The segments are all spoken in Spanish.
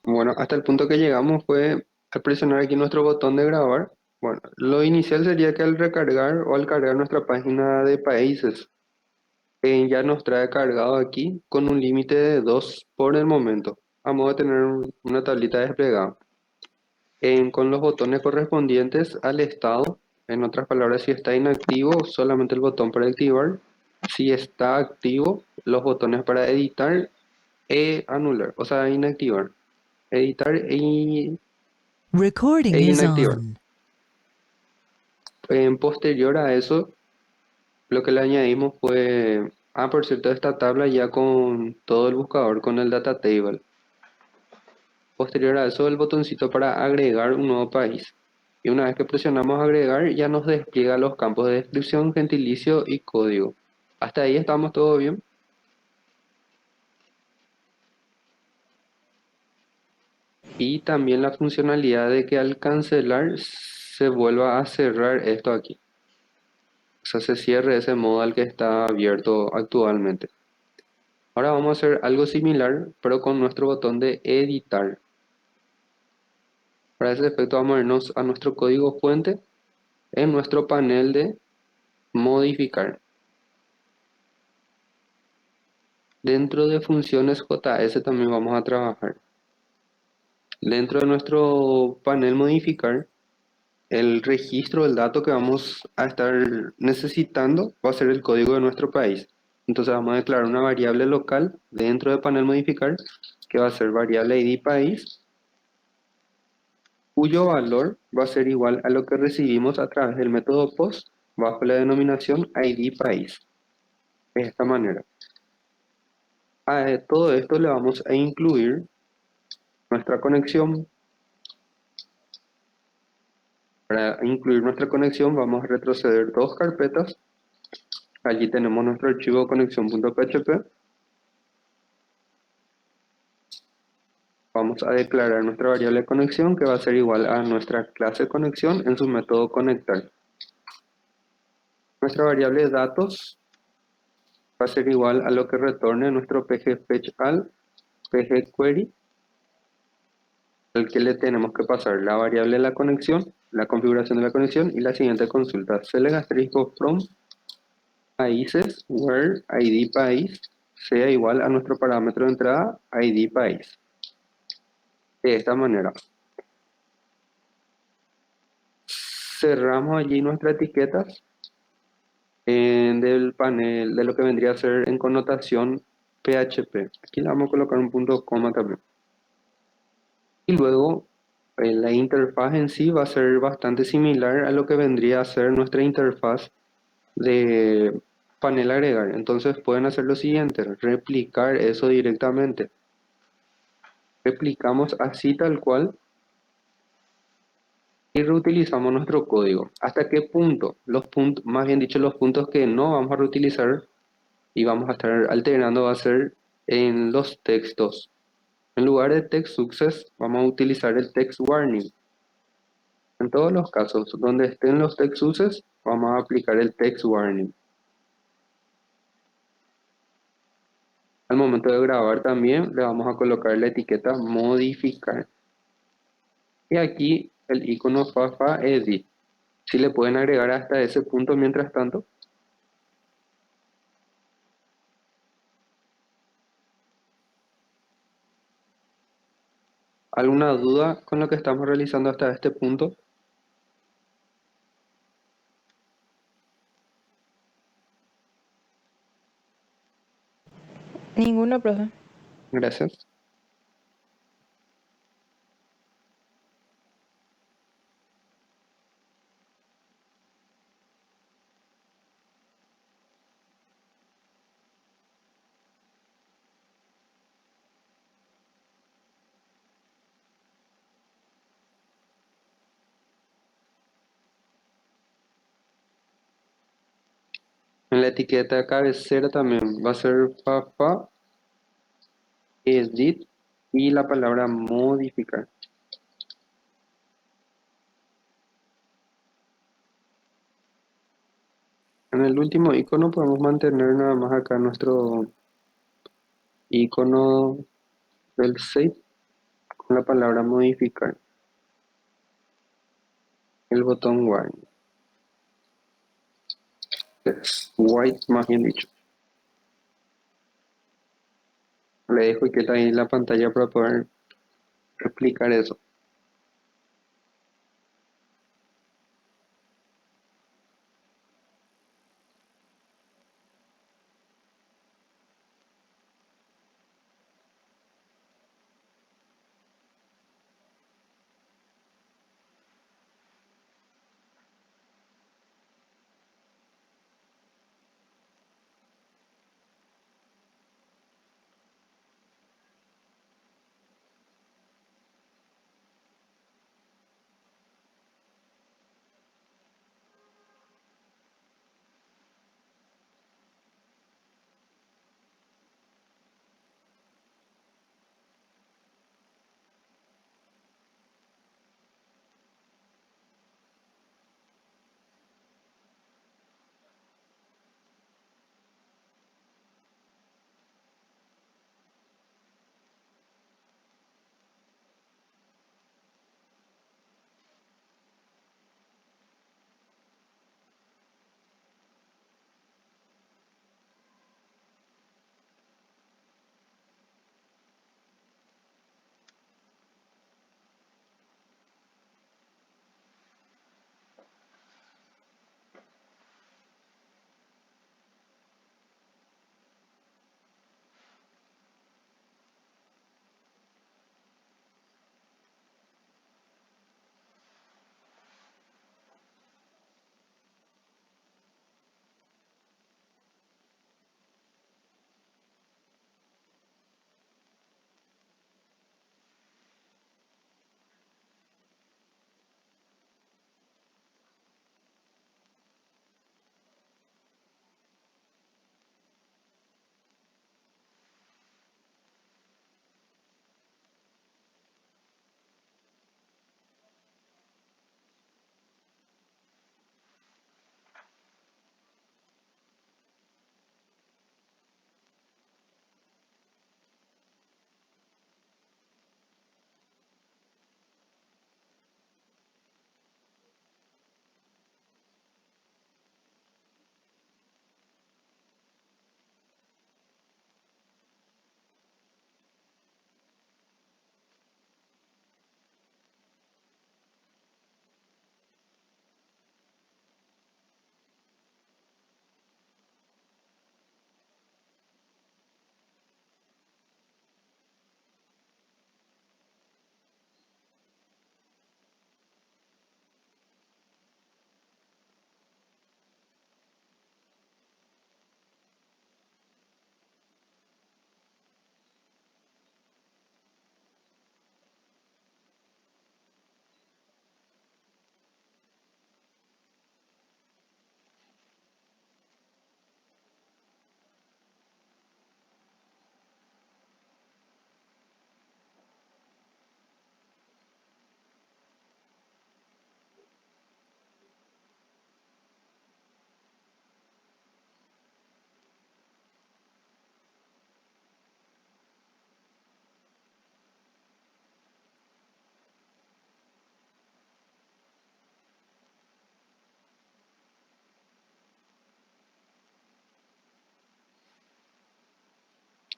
Bueno, hasta el punto que llegamos fue al presionar aquí nuestro botón de grabar. Bueno, lo inicial sería que al recargar o al cargar nuestra página de países, ya nos trae cargado aquí con un límite de 2 por el momento, a modo de tener una tablita desplegada. Con los botones correspondientes al estado, en otras palabras, si está inactivo, solamente el botón para activar. Si está activo, los botones para editar e anular, o sea, inactivar. Editar e Recording is inactivar. on. En posterior a eso, lo que le añadimos fue, por cierto, esta tabla ya con todo el buscador, con el data table. Posterior a eso, el botoncito para agregar un nuevo país. Y una vez que presionamos agregar, ya nos despliega los campos de descripción, gentilicio y código. Hasta ahí estamos todo bien. Y también la funcionalidad de que al cancelar se vuelva a cerrar esto aquí. O sea, se cierre ese modo al que está abierto actualmente. Ahora vamos a hacer algo similar, pero con nuestro botón de editar. Para ese efecto vamos a irnos a nuestro código fuente en nuestro panel de modificar. Dentro de funciones JS también vamos a trabajar. Dentro de nuestro panel modificar, el registro del dato que vamos a estar necesitando va a ser el código de nuestro país. Entonces vamos a declarar una variable local dentro del panel modificar que va a ser variable ID país, cuyo valor va a ser igual a lo que recibimos a través del método post bajo la denominación ID país. De esta manera. A todo esto le vamos a incluir nuestra conexión. Para incluir nuestra conexión vamos a retroceder dos carpetas. Allí tenemos nuestro archivo conexión.php. Vamos a declarar nuestra variable conexión que va a ser igual a nuestra clase conexión en su método conectar. Nuestra variable datos va a ser igual a lo que retorne nuestro pgFetchAll, pgQuery, al que le tenemos que pasar la variable de la conexión, la configuración de la conexión y la siguiente consulta. Select asterisco from países where ID país sea igual a nuestro parámetro de entrada ID país. De esta manera. Cerramos allí nuestra etiqueta del panel de lo que vendría a ser en connotación PHP. Aquí le vamos a colocar un punto coma también. Y luego la interfaz en sí va a ser bastante similar a lo que vendría a ser nuestra interfaz de panel agregar. Entonces pueden hacer lo siguiente, replicar eso directamente. Replicamos así tal cual y reutilizamos nuestro código. ¿Hasta qué punto? Los puntos, más bien dicho, los puntos que no vamos a reutilizar y vamos a estar alterando va a ser en los textos. En lugar de text success, vamos a utilizar el text warning. En todos los casos donde estén los text success, vamos a aplicar el text warning. Al momento de grabar también le vamos a colocar la etiqueta modificar. Y aquí el icono Fafa Edit. Si le pueden agregar hasta ese punto mientras tanto. ¿Alguna duda con lo que estamos realizando hasta este punto? Ninguno, profe. Gracias. En la etiqueta de cabecera también va a ser Fafa Edit y la palabra modificar. En el último icono podemos mantener nada más acá nuestro icono del save la palabra modificar, el botón white, es white más bien dicho. Le dejo que está ahí en la pantalla para poder replicar eso.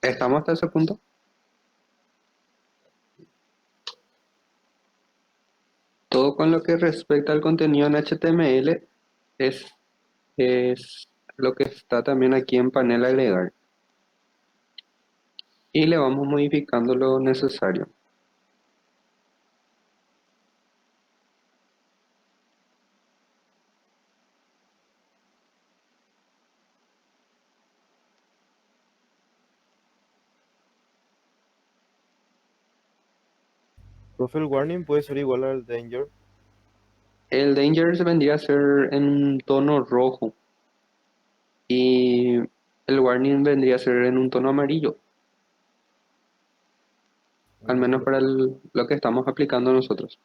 ¿Estamos hasta ese punto? Todo con lo que respecta al contenido en HTML es, es lo que está también aquí en panel agregar. Y le vamos modificando lo necesario. Profe, el warning puede ser igual al danger. El danger se vendría a ser en un tono rojo y el warning vendría a ser en un tono amarillo, al menos para lo que estamos aplicando nosotros.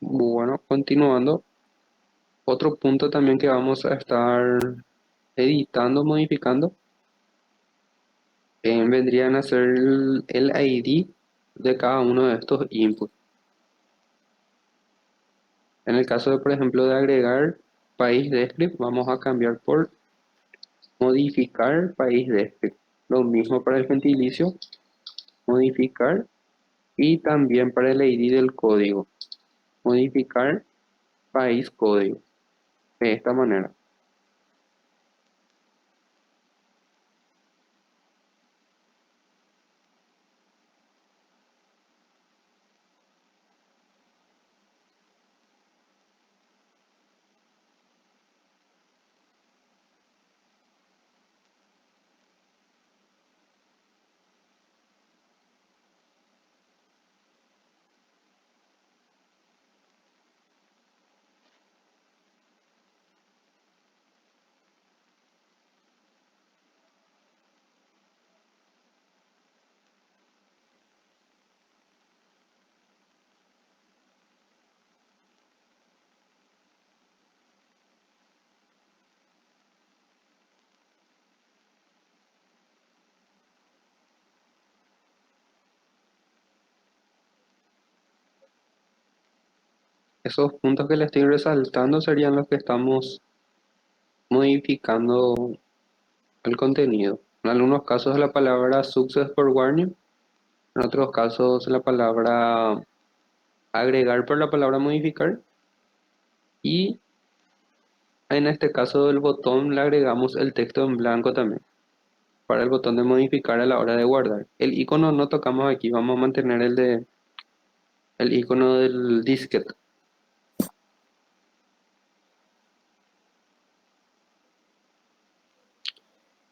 Bueno, continuando, otro punto también que vamos a estar editando, modificando, vendrían a ser el ID de cada uno de estos inputs. En el caso de, por ejemplo, de agregar país de script, vamos a cambiar por modificar país de script. Lo mismo para el gentilicio, modificar, y también para el ID del código, modificar país código. De esta manera. Esos puntos que le estoy resaltando serían los que estamos modificando el contenido. En algunos casos la palabra success por warning, en otros casos la palabra agregar por la palabra modificar, y en este caso del botón le agregamos el texto en blanco también para el botón de modificar a la hora de guardar. El icono no tocamos aquí, vamos a mantener el icono del disquete.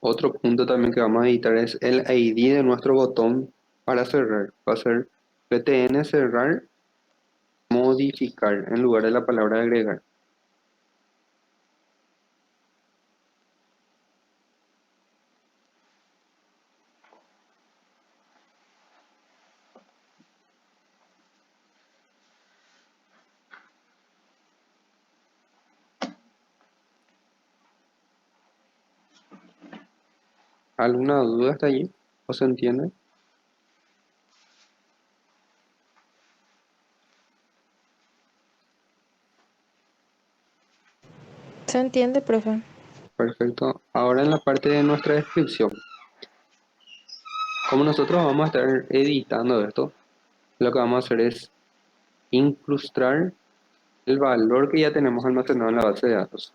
Otro punto también que vamos a editar es el ID de nuestro botón para cerrar. Va a ser btn cerrar modificar en lugar de la palabra agregar. ¿Alguna duda hasta allí? ¿O se entiende? ¿Se entiende, profe? Perfecto. Ahora en la parte de nuestra descripción. Como nosotros vamos a estar editando esto, lo que vamos a hacer es incrustar el valor que ya tenemos almacenado en la base de datos.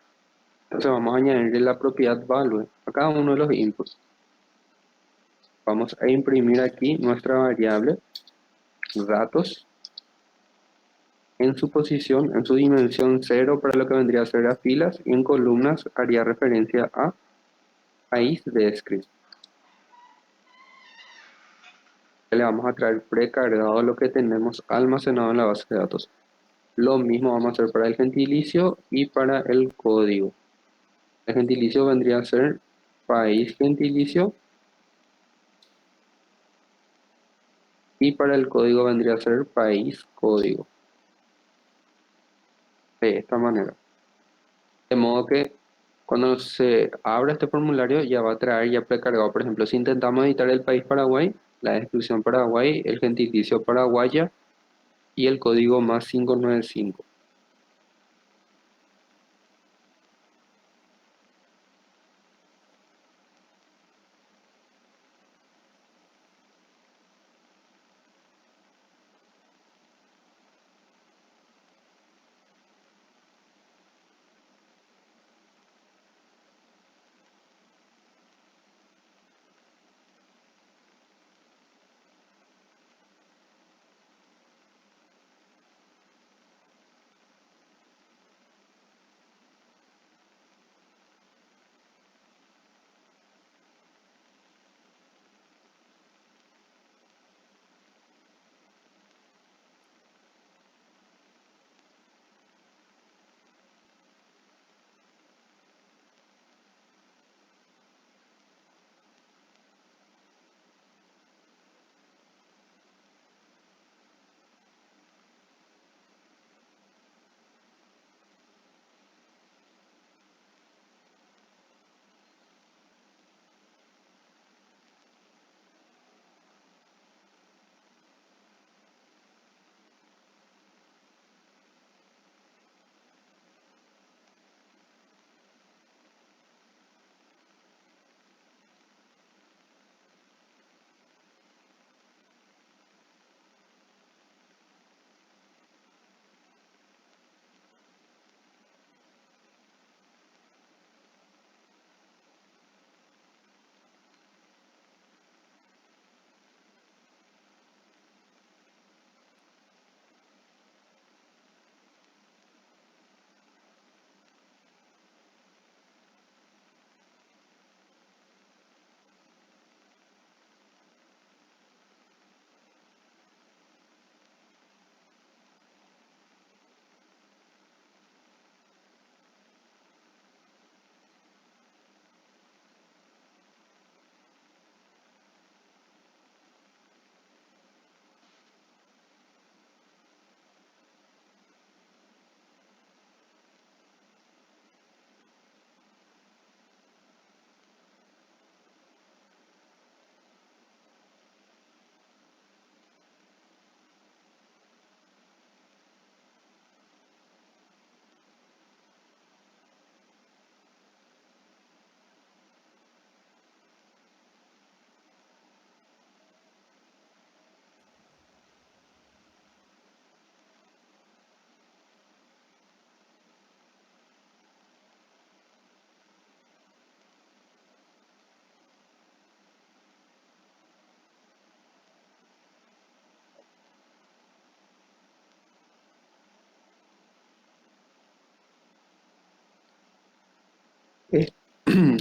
Entonces vamos a añadir la propiedad value a cada uno de los inputs. Vamos a imprimir aquí nuestra variable datos en su posición, en su dimensión 0 para lo que vendría a ser a filas, y en columnas haría referencia a país de script. Le vamos a traer precargado lo que tenemos almacenado en la base de datos. Lo mismo vamos a hacer para el gentilicio y para el código. El gentilicio vendría a ser país gentilicio, y para el código vendría a ser país código. De esta manera. De modo que cuando se abra este formulario ya va a traer ya precargado. Por ejemplo, si intentamos editar el país Paraguay, la descripción Paraguay, el gentilicio paraguaya y el código más 595. Es-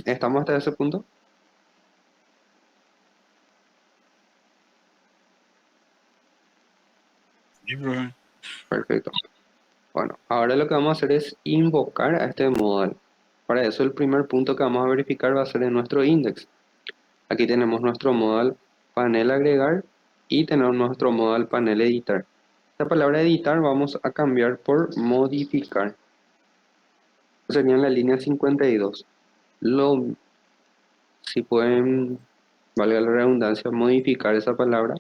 ¿Estamos hasta ese punto? Sí, profe. Perfecto. Bueno, ahora lo que vamos a hacer es invocar a este modal. Para eso el primer punto que vamos a verificar va a ser en nuestro index. Aquí tenemos nuestro modal panel agregar y tenemos nuestro modal panel editar. Esta palabra editar vamos a cambiar por modificar. Sería en la línea 52. Lo, si pueden, valga la redundancia, modificar esa palabra.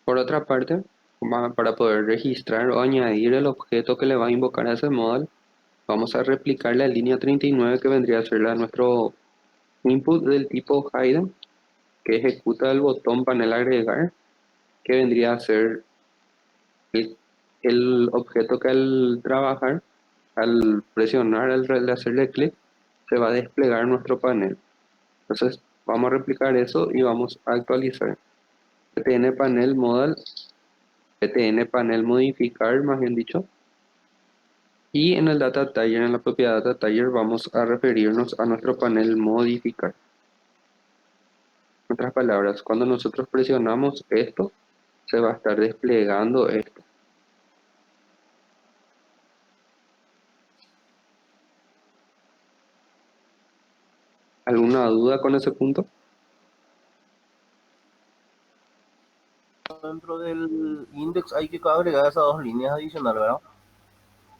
Por otra parte, para poder registrar o añadir el objeto que le va a invocar a ese modal, vamos a replicar la línea 39 que vendría a ser la de nuestro input del tipo hidden, que ejecuta el botón panel agregar, que vendría a ser el, el objeto que al trabajar, al presionar, al hacerle clic, se va a desplegar nuestro panel. Entonces vamos a replicar eso y vamos a actualizar. ptn panel modal, ptn panel modificar, más bien dicho. Y en el data tagger, en la propiedad data tagger, vamos a referirnos a nuestro panel modificar. En otras palabras, cuando nosotros presionamos esto, se va a estar desplegando esto. ¿Alguna duda con ese punto? Dentro del index hay que agregar esas dos líneas adicionales, ¿verdad?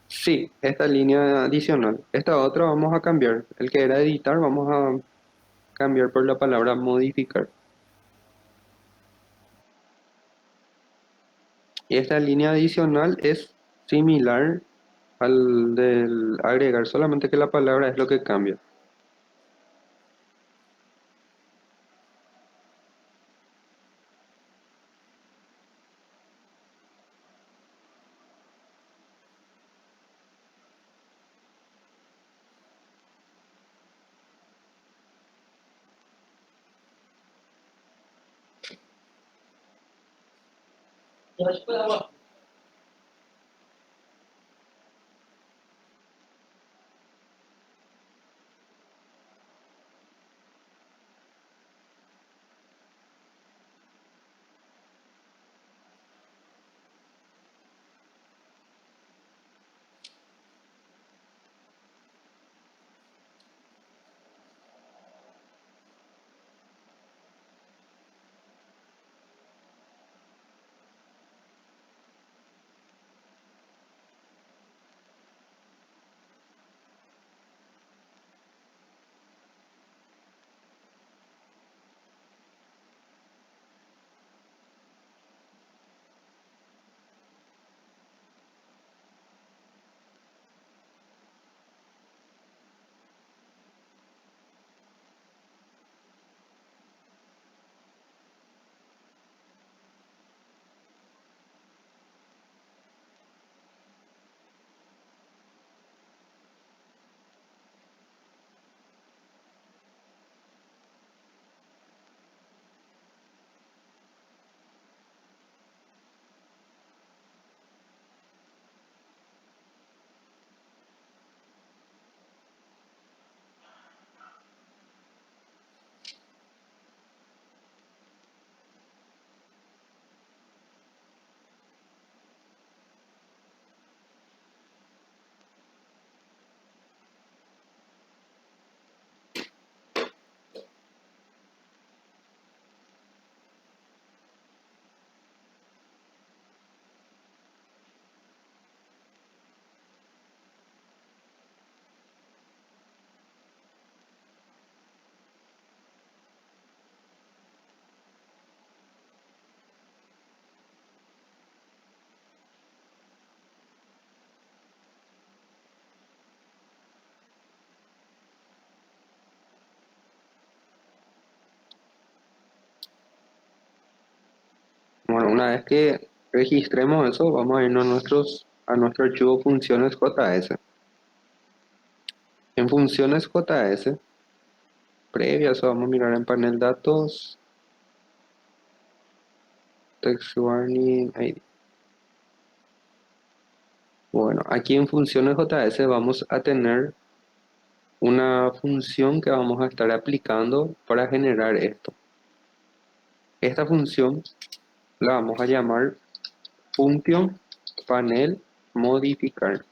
Sí, esta línea adicional. Esta otra vamos a cambiar. El que era editar vamos a cambiar por la palabra modificar. Y esta línea adicional es similar al del agregar, solamente que la palabra es lo que cambia. Una vez que registremos eso, vamos a irnos a nuestro archivo funciones JS. En funciones JS, previas, vamos a mirar en panel datos, text warning ID. Bueno, aquí en funciones JS vamos a tener una función que vamos a estar aplicando para generar esto. Esta función la vamos a llamar function panel modificar.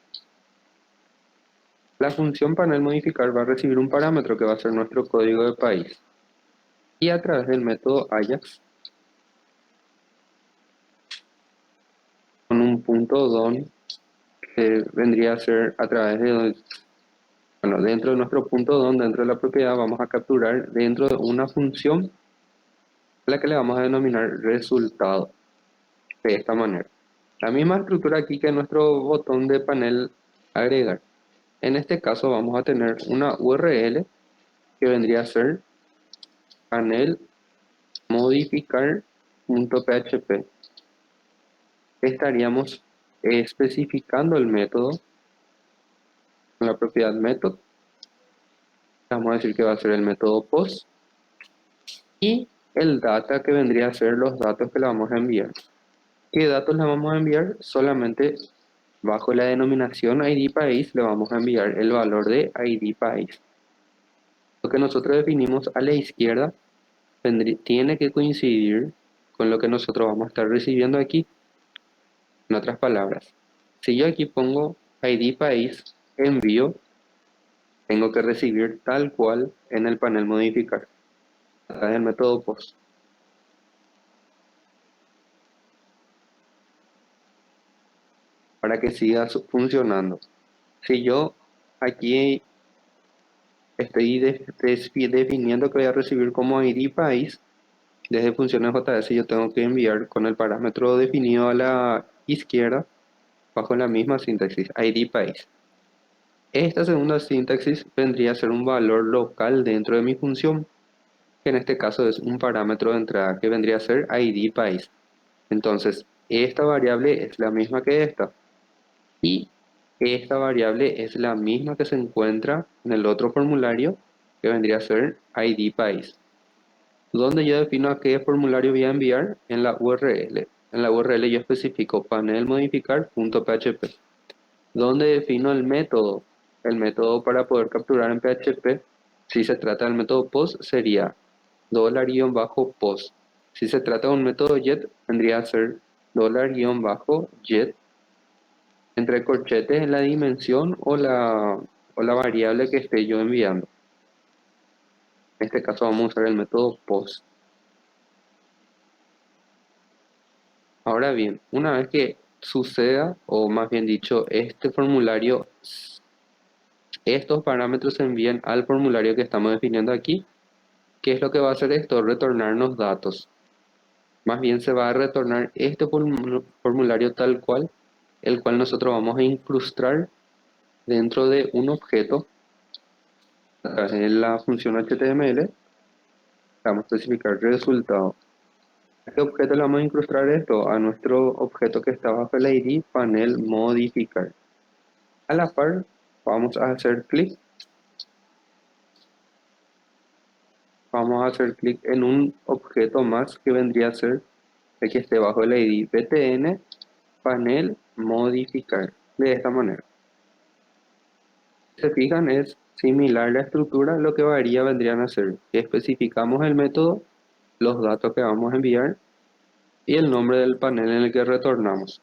La función panel modificar va a recibir un parámetro que va a ser nuestro código de país. Y a través del método Ajax, con un punto don, que vendría a ser a través de, bueno, dentro de nuestro punto don, dentro de la propiedad, vamos a capturar dentro de una función a la que le vamos a denominar resultado, de esta manera. La misma estructura aquí que nuestro botón de panel agregar. En este caso vamos a tener una URL que vendría a ser panel modificar.php. Estaríamos especificando el método en la propiedad method. Vamos a decir que va a ser el método post y el data que vendría a ser los datos que le vamos a enviar. ¿Qué datos le vamos a enviar? Solamente bajo la denominación ID país le vamos a enviar el valor de ID país. Lo que nosotros definimos a la izquierda tiene que coincidir con lo que nosotros vamos a estar recibiendo aquí. En otras palabras, si yo aquí pongo ID país, envío, tengo que recibir tal cual en el panel modificar, a través del método post. Para que siga funcionando. Si yo aquí estoy definiendo que voy a recibir como ID país, desde funciones JS yo tengo que enviar con el parámetro definido a la izquierda bajo la misma sintaxis, ID país. Esta segunda sintaxis vendría a ser un valor local dentro de mi función, que en este caso es un parámetro de entrada que vendría a ser ID país. Entonces, esta variable es la misma que esta. Y esta variable es la misma que se encuentra en el otro formulario, que vendría a ser ID país. Donde yo defino a qué formulario voy a enviar en la URL. En la URL yo especifico panel modificar.php. Donde defino el método. El método para poder capturar en PHP, si se trata del método post, sería $-post. Si se trata de un método get, vendría a ser $-get entre corchetes en la dimensión o la variable que esté yo enviando. En este caso vamos a usar el método post. Ahora bien, una vez que suceda, o más bien dicho, este formulario, estos parámetros se envían al formulario que estamos definiendo aquí, ¿qué es lo que va a hacer esto? Retornarnos datos. Más bien se va a retornar este formulario tal cual, el cual nosotros vamos a incrustar dentro de un objeto a través de la función HTML. Vamos a especificar resultado. ¿A qué objeto le vamos a incrustar esto? A nuestro objeto que está bajo el ID panel modificar. A la par, vamos a hacer clic. Vamos a hacer clic en un objeto más que vendría a ser el que esté bajo el ID btn panel modificar. De esta manera. Si se fijan, es similar la estructura, lo que varía vendrían a ser que especificamos el método, los datos que vamos a enviar y el nombre del panel en el que retornamos.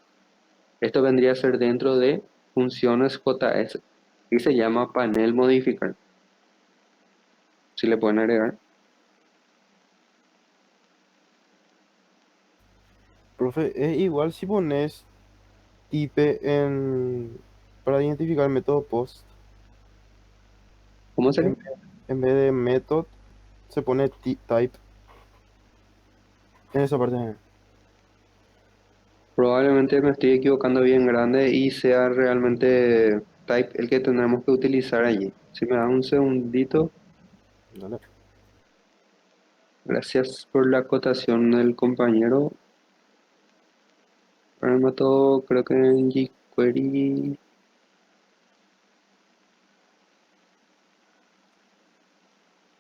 Esto vendría a ser dentro de funciones JS y se llama panel modificar. Si le pueden agregar. Profe, es igual si pones type para identificar el método post. ¿Cómo sería? En, en vez de method, se pone type en esa parte. Probablemente me estoy equivocando bien grande y sea realmente type el que tendremos que utilizar allí. Si me da un segundito. Dale. Gracias por la acotación del compañero. Para el método, creo que en jQuery,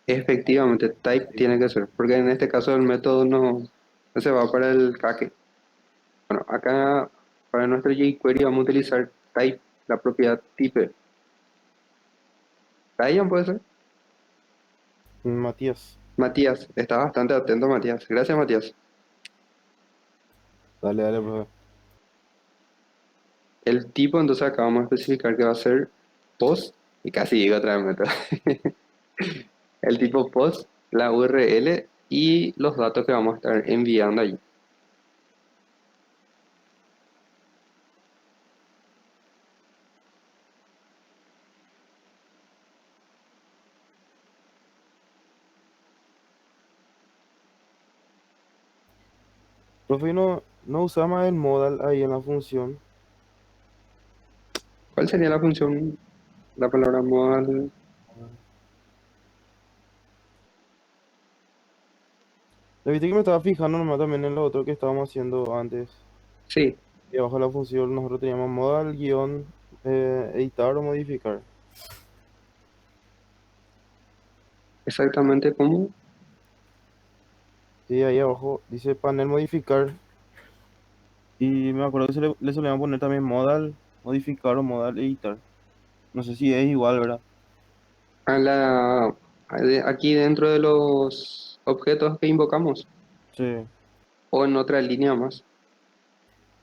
efectivamente, type tiene que ser, porque en este caso el método no se va para el cache. Bueno, acá para nuestro jQuery vamos a utilizar type, la propiedad type. Ryan puede ser. Matías, Matías, está bastante atento, Matías. Gracias, Matías. dale, dale, profe. El tipo, entonces acá vamos a especificar que va a ser post, y casi digo otra vez método. El tipo post, la URL y los datos que vamos a estar enviando allí. Profe, no usamos el modal ahí en la función. ¿Cuál sería la función, la palabra modal? Le viste que me estaba fijando nomás también en lo otro que estábamos haciendo antes. Sí, Y abajo de la función nosotros teníamos modal, guión, editar o modificar. exactamente como. Y ahí abajo dice panel modificar. Y me acuerdo que le solíamos poner también modal, modificar o modal, editar. No sé si es igual, ¿verdad? A aquí dentro de los objetos que invocamos Sí. o en otra línea más.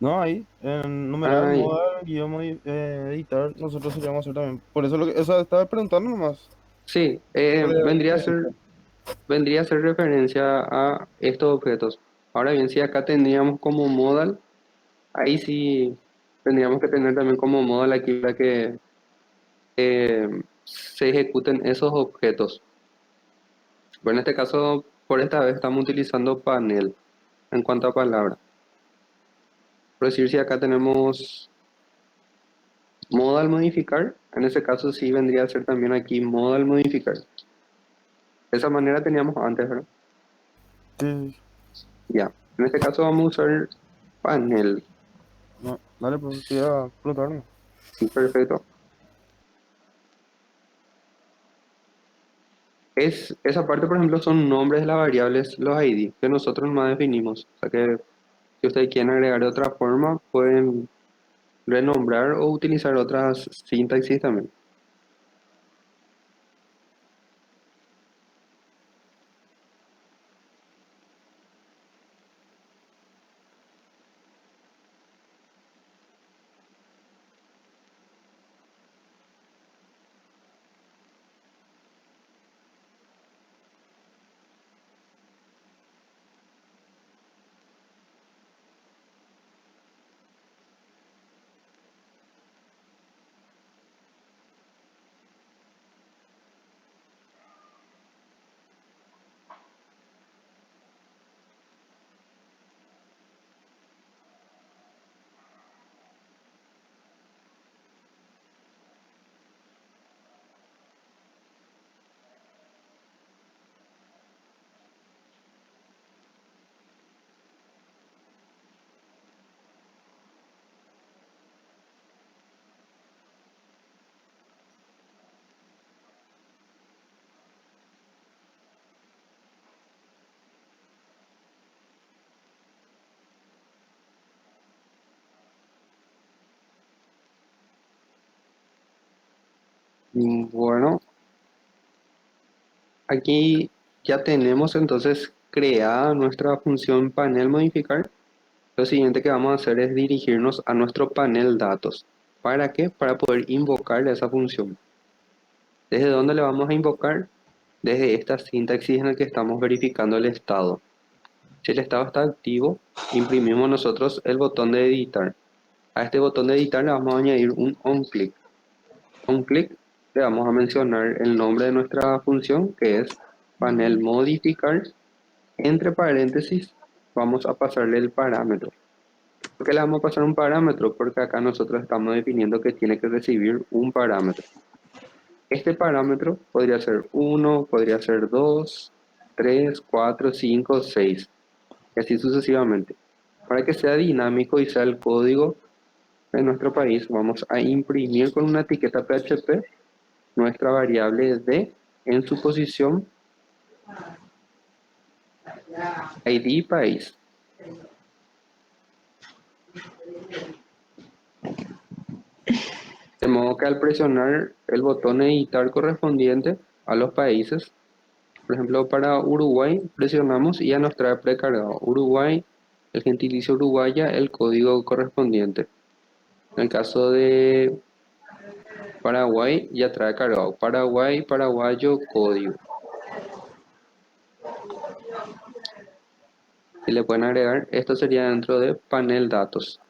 No, ahí, en numeral, Ahí, modal, guión, editar, nosotros solíamos hacer también. Por eso lo que, o sea, estaba preguntando nomás. sí, ¿Cuál es la vendría a diferencia? ser, vendría a ser referencia a estos objetos. Ahora bien, si acá tendríamos como modal, ahí sí tendríamos que tener también como modal aquí para que se ejecuten esos objetos. Bueno, en este caso, por esta vez estamos utilizando panel en cuanto a palabra. Por decir, si acá tenemos modal modificar, en ese caso sí vendría a ser también aquí modal modificar. De esa manera teníamos antes, ¿verdad? Sí, Ya. En este caso vamos a usar panel. no, dale, pues, te iba a preguntar, ¿no? Perfecto. Esa parte, por ejemplo, son nombres de las variables, los ID, que nosotros más definimos. O sea que si ustedes quieren agregar de otra forma, pueden renombrar o utilizar otras sintaxis también. Bueno, aquí ya tenemos entonces creada nuestra función panel modificar. Lo siguiente que vamos a hacer es dirigirnos a nuestro panel datos. ¿Para qué? Para poder invocar esa función. ¿Desde dónde le vamos a invocar? Desde esta sintaxis en la que estamos verificando el estado. Si el estado está activo, imprimimos nosotros el botón de editar. A este botón de editar le vamos a añadir un onClick. OnClick le vamos a mencionar el nombre de nuestra función, que es panel modificar. Entre paréntesis vamos a pasarle el parámetro. ¿Por qué le vamos a pasar un parámetro? Porque acá nosotros estamos definiendo que tiene que recibir un parámetro. Este parámetro podría ser uno, podría ser 2, 3, 4, 5, 6 y así sucesivamente. Para que sea dinámico y sea el código de nuestro país, vamos a imprimir con una etiqueta PHP nuestra variable D en su posición ID país. De modo que al presionar el botón editar correspondiente a los países, por ejemplo para Uruguay presionamos y ya nos trae precargado Uruguay, el gentilicio uruguaya, el código correspondiente. En el caso de Paraguay ya trae cargado Paraguay, paraguayo, código. Si le pueden agregar, esto sería dentro de panel datos.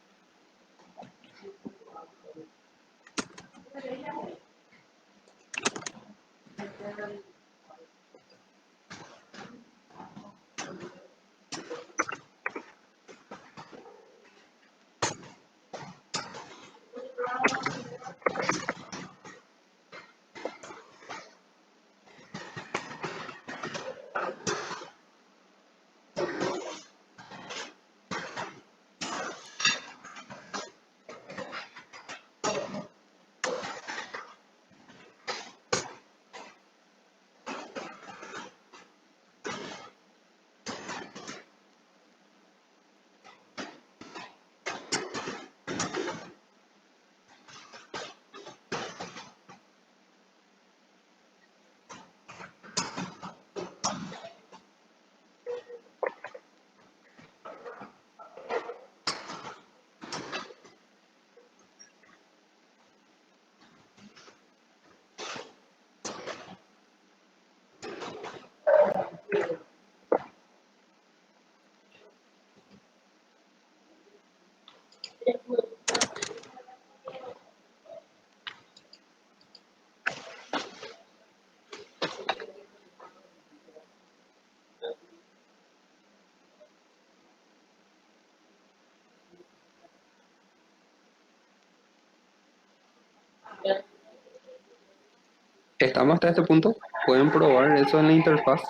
¿Estamos hasta este punto? ¿Pueden probar eso en la interfaz?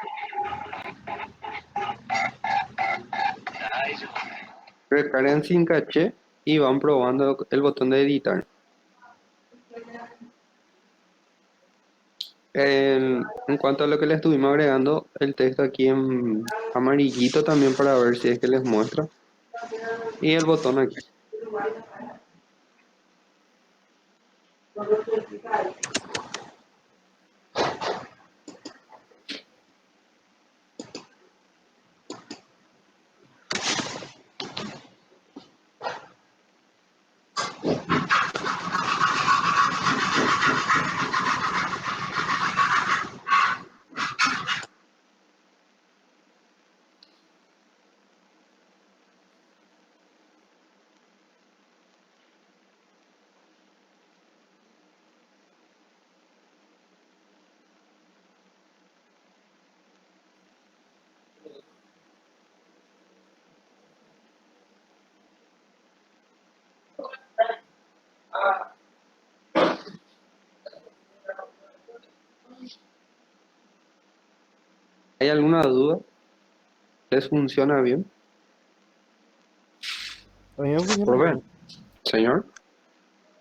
Recargan sin caché y van probando el botón de editar. En cuanto a lo que le estuvimos agregando, el texto aquí en amarillito también para ver si es que les muestra. Y el botón aquí. ¿Hay alguna duda? ¿Les funciona bien? A mí me funciona Profe, bien. señor.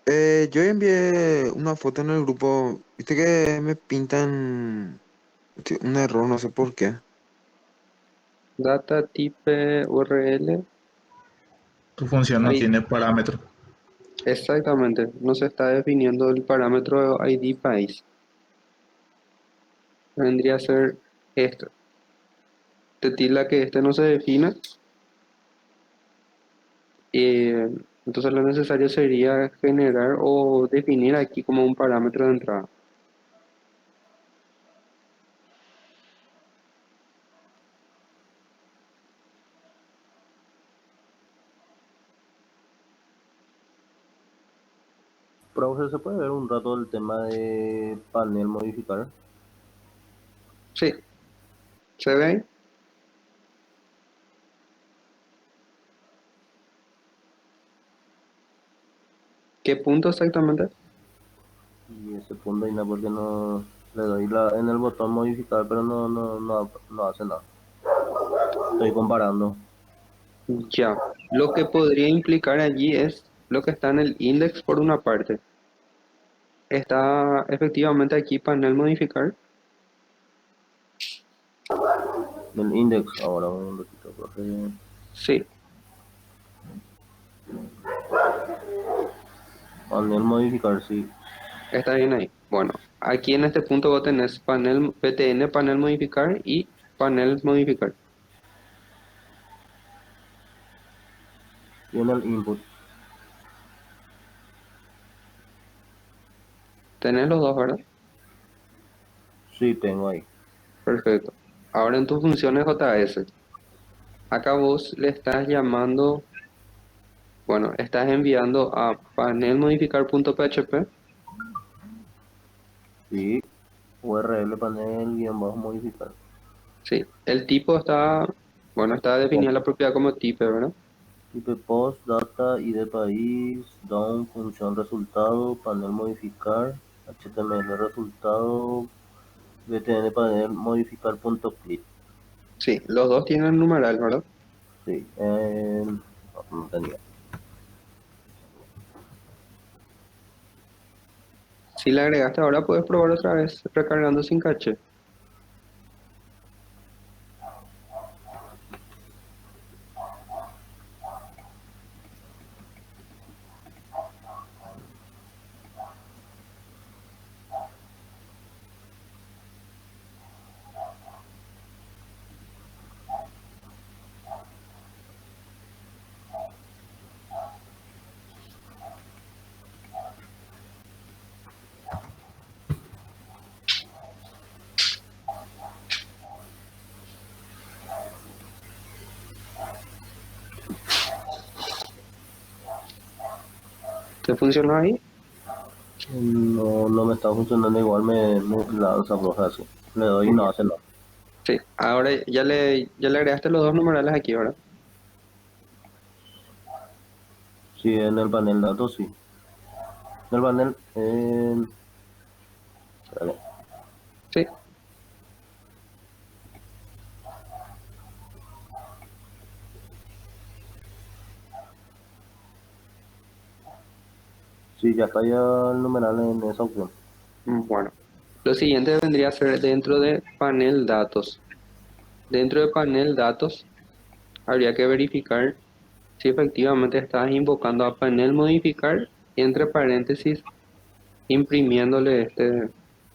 Yo envié una foto en el grupo, viste que me pintan un error, no sé por qué. Data type URL. Tu función no Ahí, tiene parámetro. exactamente. No se está definiendo el parámetro ID país. Vendría a ser esto. Te tilda que este no se define. Y entonces lo necesario sería generar o definir aquí como un parámetro de entrada. Profe, ¿se puede ver un rato el tema de panel modificar? Sí, ¿se ve ahí? ¿Qué punto exactamente? Y ese punto y nada, porque no le doy en el botón modificar, pero no hace nada. Estoy comparando. Ya, lo que podría implicar allí es lo que está en el index por una parte. Está efectivamente aquí panel modificar. El index, ahora un ratito, profe. Sí, Panel modificar, sí. está bien ahí. Bueno, aquí en este punto vos tenés panel PTN, panel modificar y panel modificar. Y en el input, Tenés los dos, ¿verdad? sí, tengo ahí. Perfecto. Ahora en tus funciones JS, acá vos le estás llamando, bueno, estás enviando a panel modificar.php. Sí, URL panel guión bajo modificar. Sí, el tipo está, bueno, está definida la propiedad como type, ¿verdad? Type post, data, id país, down, función resultado, panel modificar, HTML resultado, btn panel modificar punto click. Sí, los dos tienen numeral, ¿verdad? Sí, no tenía. Si le agregaste ahora, puedes probar otra vez recargando sin caché. ¿Te funcionó ahí? No, no me está funcionando igual, me lanza profe así. Le doy y no Mm, hace nada. Sí, ahora ya le agregaste los dos numerales aquí, ¿verdad? Sí, en el panel datos, sí. En el panel, espérale. Sí, Sí, ya está ya el numeral en esa opción. bueno. Lo siguiente vendría a ser dentro de panel datos. Dentro de panel datos, habría que verificar si efectivamente estás invocando a panel modificar y entre paréntesis imprimiéndole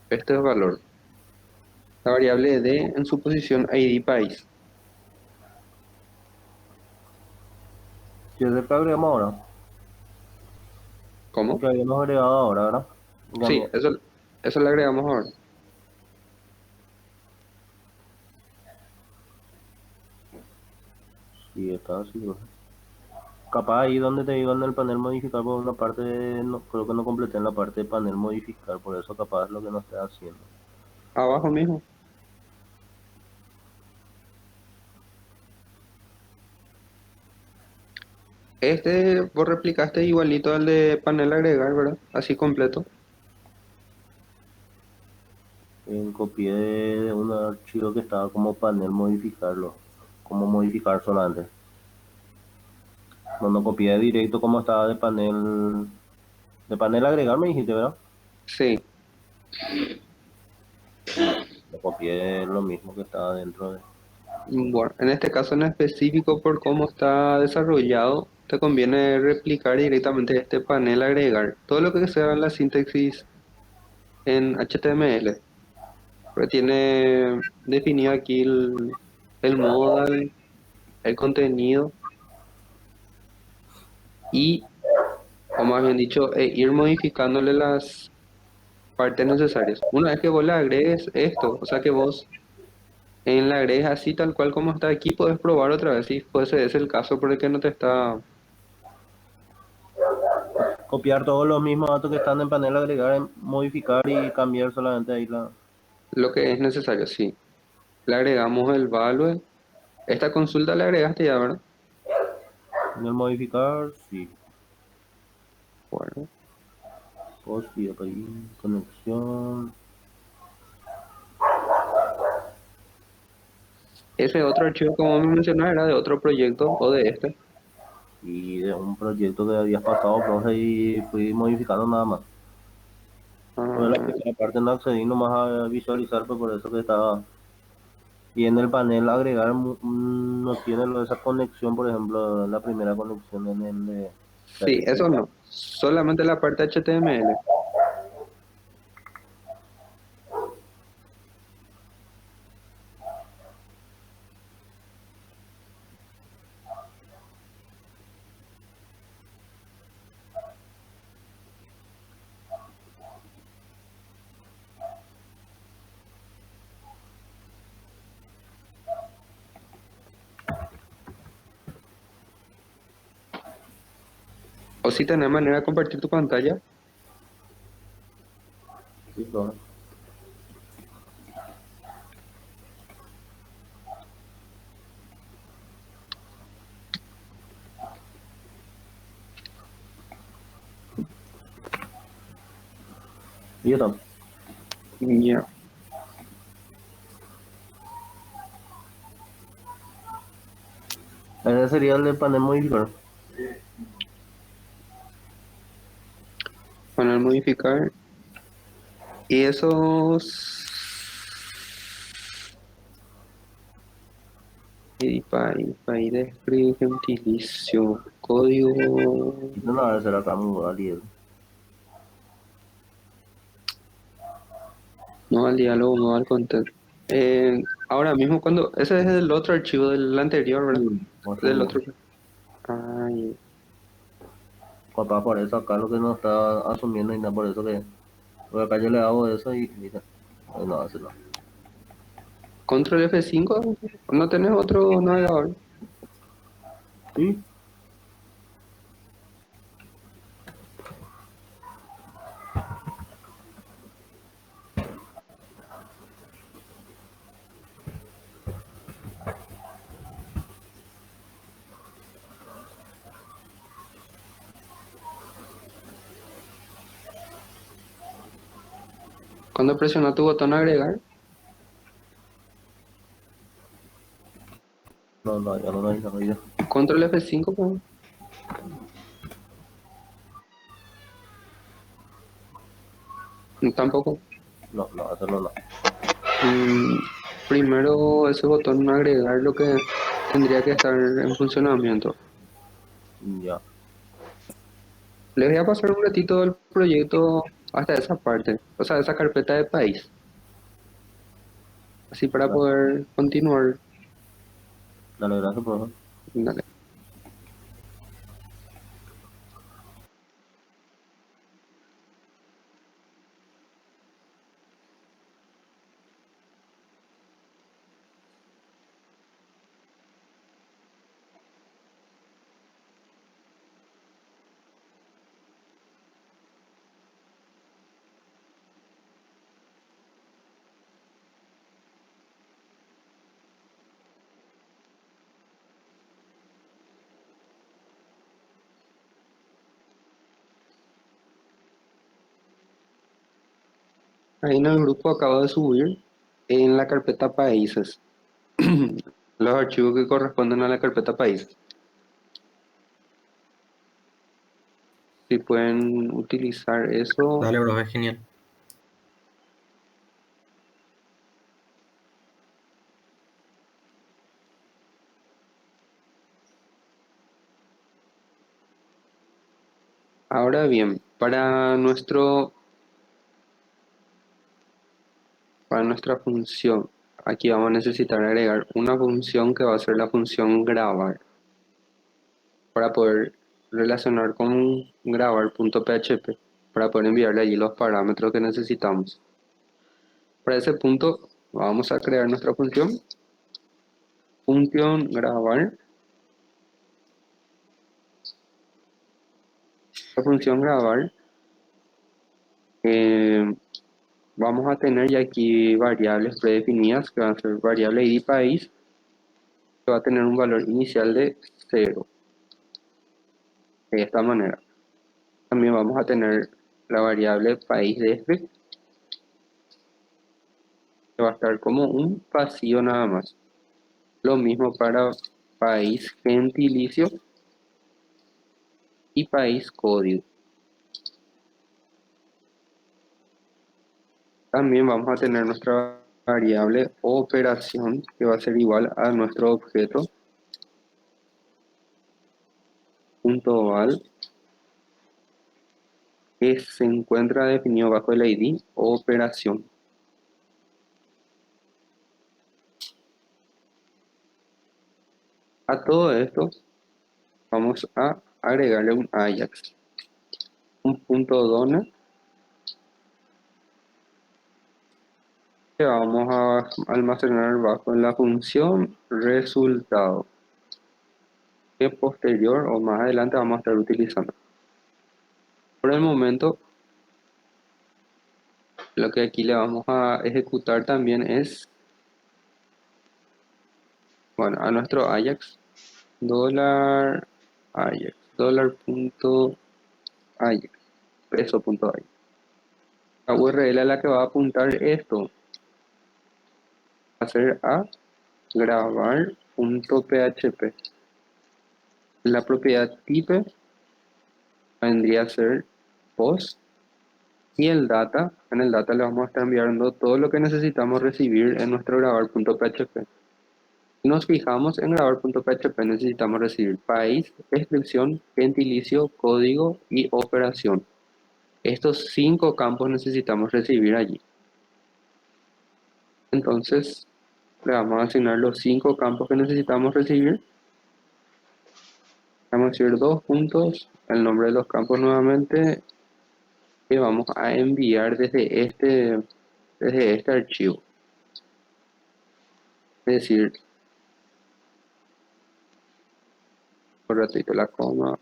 este valor. La variable D en su posición ID país. Si es el que agregamos ahora, el ¿Cómo? que habíamos agregado ahora, ¿verdad? Sí, Cambié. eso le agregamos ahora. Sí, está así, profe. Capaz ahí donde te digo en el panel modificar por una parte, no, creo que no completé en la parte de panel modificar, por eso capaz es lo que no estoy haciendo. Abajo mismo. Vos replicaste igualito al de panel agregar, ¿verdad? Así completo. Copié de un archivo que estaba como panel modificarlo, como modificar solamente. No copié directo como estaba de panel agregar me dijiste, ¿verdad? Sí. Lo copié lo mismo que estaba dentro de... Bueno, en este caso en específico, por cómo está desarrollado, te conviene replicar directamente este panel agregar. Todo lo que sea la sintaxis en HTML. Porque tiene definido aquí el modal, el contenido y, o más bien dicho, ir modificándole las partes necesarias. Una vez que vos le agregues esto, o sea que vos en la agregues así tal cual como está aquí, puedes probar otra vez si fuese ese el caso por el que no te está Copiar todos los mismos datos que están en panel agregar, modificar y cambiar solamente ahí la... lo que es necesario, sí. Le agregamos el value. Esta consulta le agregaste ya, ¿verdad? En el modificar, sí. Bueno, Post, video país, conexión. Ese otro archivo, como me mencionaba, era de otro proyecto o de este. Y de un proyecto que habías pasado, profe, y fui modificando nada más. Pues la Ah, primera parte no accedí nomás a visualizar, pues por eso que estaba. Y en el panel agregar no tiene esa conexión, por ejemplo, la primera conexión en el de sí, eso PHP. no. Solamente la parte HTML. O si tenés manera de compartir tu pantalla. Sí, profe. Y yo también. Ya. Ese sería el de panel modificar. Panel modificar. Y esos. Y para ir escribir utilizo código. Y no debe ser acá modal y eso. No al diálogo, no al content. Ahora mismo cuando. Ese es el otro archivo del anterior, ¿verdad? Sí, así Del mismo. otro. Ay, Papá, por eso acá lo que no está asumiendo y nada, por eso que. Porque acá yo le hago eso y mira, ahí no hace nada. control F5. No tenés otro navegador. Sí, Cuando presionas tu botón agregar, no, no, ya no hay nada. Ya. control F5, pues, tampoco. No, no, hacerlo no. Mm, primero ese botón agregar lo que tendría que estar en funcionamiento. Ya, Les voy a pasar un ratito del proyecto hasta esa parte, o sea, esa carpeta de país, así para dale, poder continuar. dale, gracias, profe. Dale. Ahí en el grupo acabo de subir en la carpeta países los archivos que corresponden a la carpeta países. Si pueden utilizar eso. Dale, bro, es genial. Ahora bien, para nuestra función, aquí vamos a necesitar agregar una función que va a ser la función grabar, para poder relacionar con grabar.php, para poder enviarle allí los parámetros que necesitamos. Para ese punto vamos a crear nuestra función grabar. La función grabar, eh, vamos a tener ya aquí variables predefinidas que van a ser variable id país, que va a tener un valor inicial de 0. De esta manera. También vamos a tener la variable país desde, que va a estar como un vacío nada más. Lo mismo para país gentilicio y país código. También vamos a tener nuestra variable operación que va a ser igual a nuestro objeto punto val que se encuentra definido bajo el ID operación. A todo esto vamos a agregarle un Ajax, un punto dona que vamos a almacenar bajo en la función resultado, que posterior o más adelante vamos a estar utilizando. Por el momento, lo que aquí le vamos a ejecutar también es, bueno, a nuestro Ajax, dólar Ajax, dólar punto Ajax, peso punto Ajax. La URL a la que va a apuntar esto va a ser a grabar.php. La propiedad type vendría a ser post y el data, en el data le vamos a estar enviando todo lo que necesitamos recibir en nuestro grabar.php. Si nos fijamos en grabar.php necesitamos recibir país, descripción, gentilicio, código y operación. Estos 5 campos necesitamos recibir allí. Entonces le vamos a asignar los 5 campos que necesitamos recibir. Vamos a decir 2 puntos, el nombre de los campos nuevamente, que vamos a enviar desde este archivo. Es decir, un ratito la coma.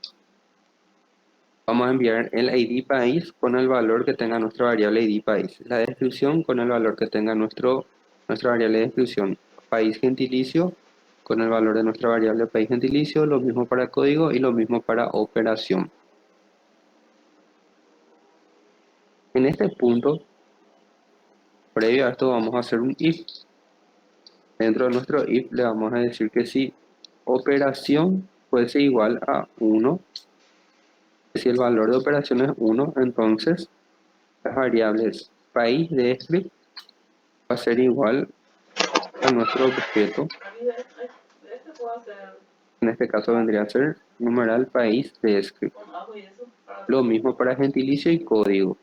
Vamos a enviar el ID país con el valor que tenga nuestra variable ID país. La descripción con el valor que tenga nuestra variable de descripción. País gentilicio con el valor de nuestra variable país gentilicio. Lo mismo para código y lo mismo para operación. En este punto, previo a esto, vamos a hacer un if. Dentro de nuestro if le vamos a decir que si operación fuese igual a 1, si el valor de operación es 1, entonces las variables país de script va a ser igual a nuestro objeto. En este caso vendría a ser numeral país de script. Lo mismo para gentilicio y código.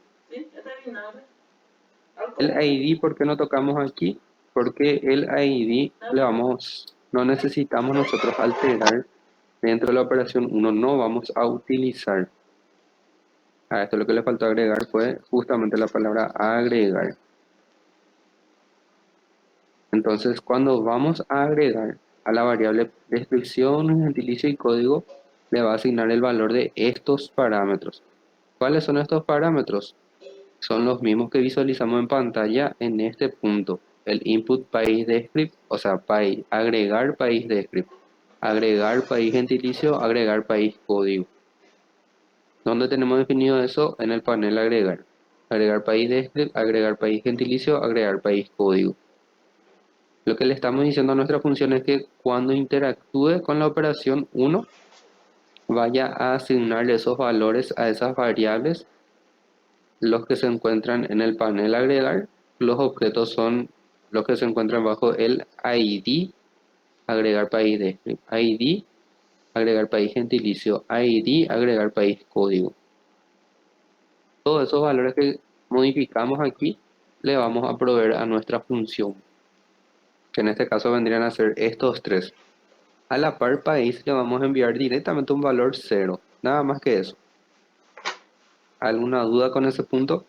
El ID, ¿por qué no tocamos aquí? Porque el ID no necesitamos nosotros alterar dentro de la operación 1, no vamos a utilizar. A esto lo que le faltó agregar fue justamente la palabra agregar. Entonces, cuando vamos a agregar a la variable descripción, gentilicio y código, le va a asignar el valor de estos parámetros. ¿Cuáles son estos parámetros? Son los mismos que visualizamos en pantalla en este punto. El input país de script, o sea, agregar país de script, agregar país gentilicio, agregar país código. ¿Dónde tenemos definido eso? En el panel agregar. Agregar país de script, agregar país gentilicio, agregar país código. Lo que le estamos diciendo a nuestra función es que cuando interactúe con la operación 1, vaya a asignarle esos valores a esas variables, los que se encuentran en el panel agregar. Los objetos son los que se encuentran bajo el ID, agregar país de ID, agregar país gentilicio, ID, agregar país código. Todos esos valores que modificamos aquí le vamos a proveer a nuestra función, que en este caso vendrían a ser estos 3. A la par país le vamos a enviar directamente un valor 0, nada más que eso. ¿Alguna duda con ese punto?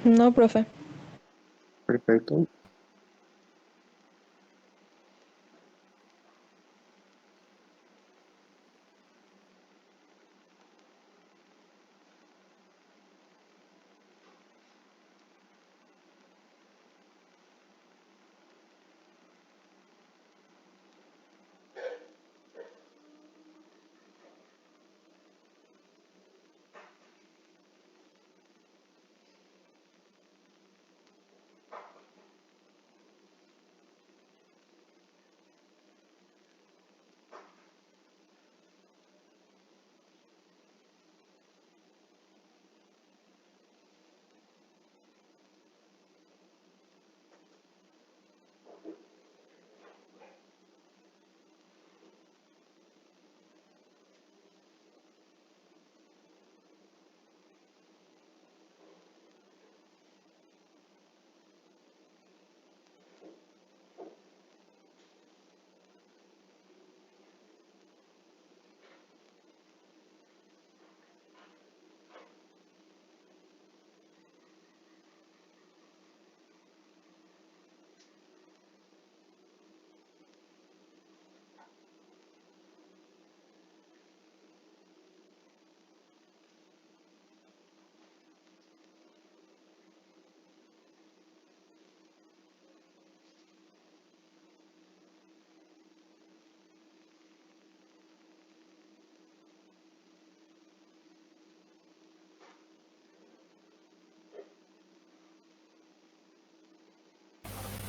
No, profe. Perfecto.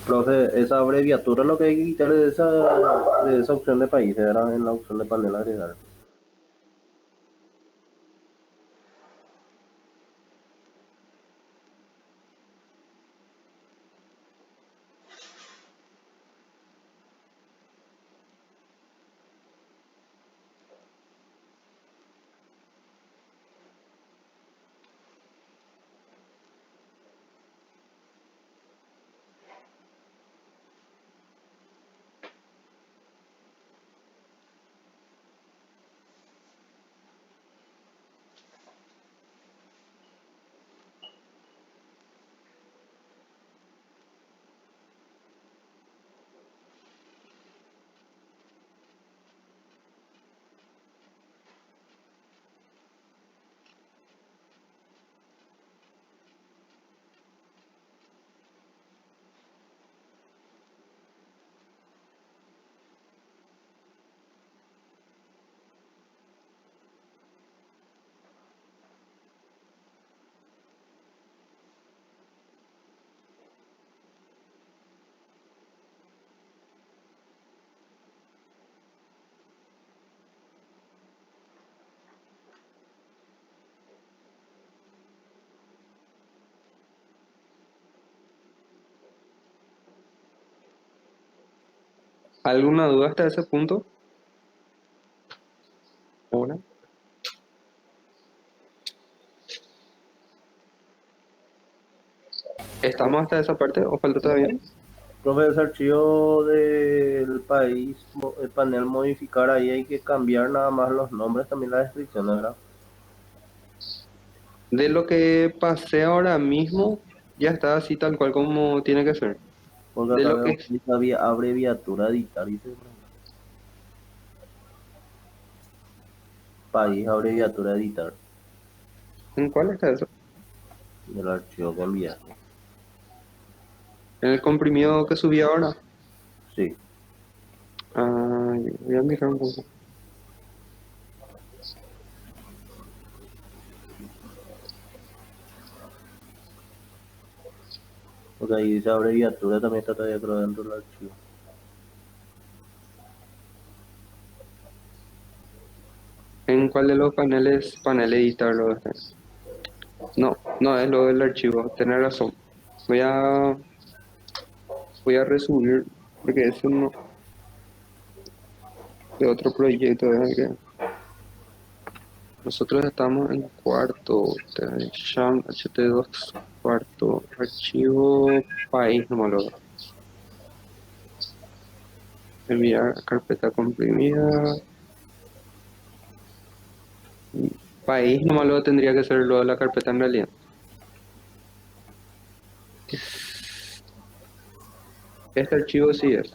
Profe, esa abreviatura lo que hay que quitarle de esa opción de país, era en la opción de panel agregar. ¿Alguna duda hasta ese punto? Ahora. ¿Estamos hasta esa parte o falta todavía? Profe, ese archivo del país, el panel modificar, ahí hay que cambiar nada más los nombres, también la descripción, ¿verdad? De lo que pasé ahora mismo, ya está así tal cual como tiene que ser. Porque De acá lo veo que, que había abreviatura editar, dice, país, abreviatura editar, ¿en cuál está eso? del archivo que enviaste. En el comprimido que subí ahora. Sí. Ah, voy a mirar un poco. Porque ahí dice abreviatura, también está todavía creo dentro del archivo. ¿En cuál de los paneles, panel editar lo está? No, no es lo del archivo, tenés razón. Voy a, voy a resubir, porque eso no, de otro proyecto, nosotros estamos en cuarto, Sham HT2, cuarto, archivo país, no me lo enviar carpeta comprimida, país, no me lo tendría que ser lo de la carpeta en realidad. Este archivo sí es.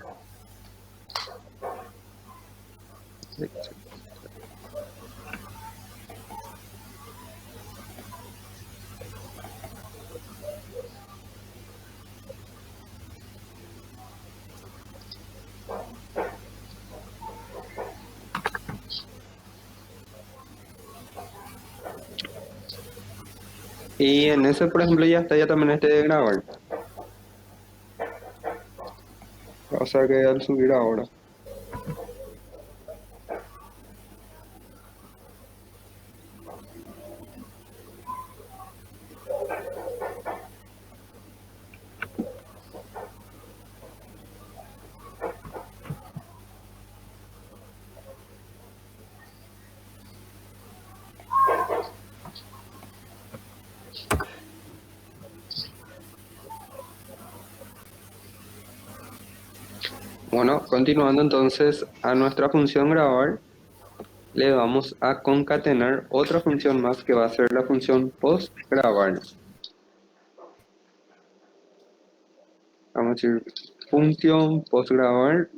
Y en ese, por ejemplo, ya está, ya también este de grabar. O sea que al subir ahora. Bueno, continuando entonces a nuestra función grabar, le vamos a concatenar otra función más que va a ser la función post grabar. Vamos a decir función post grabar.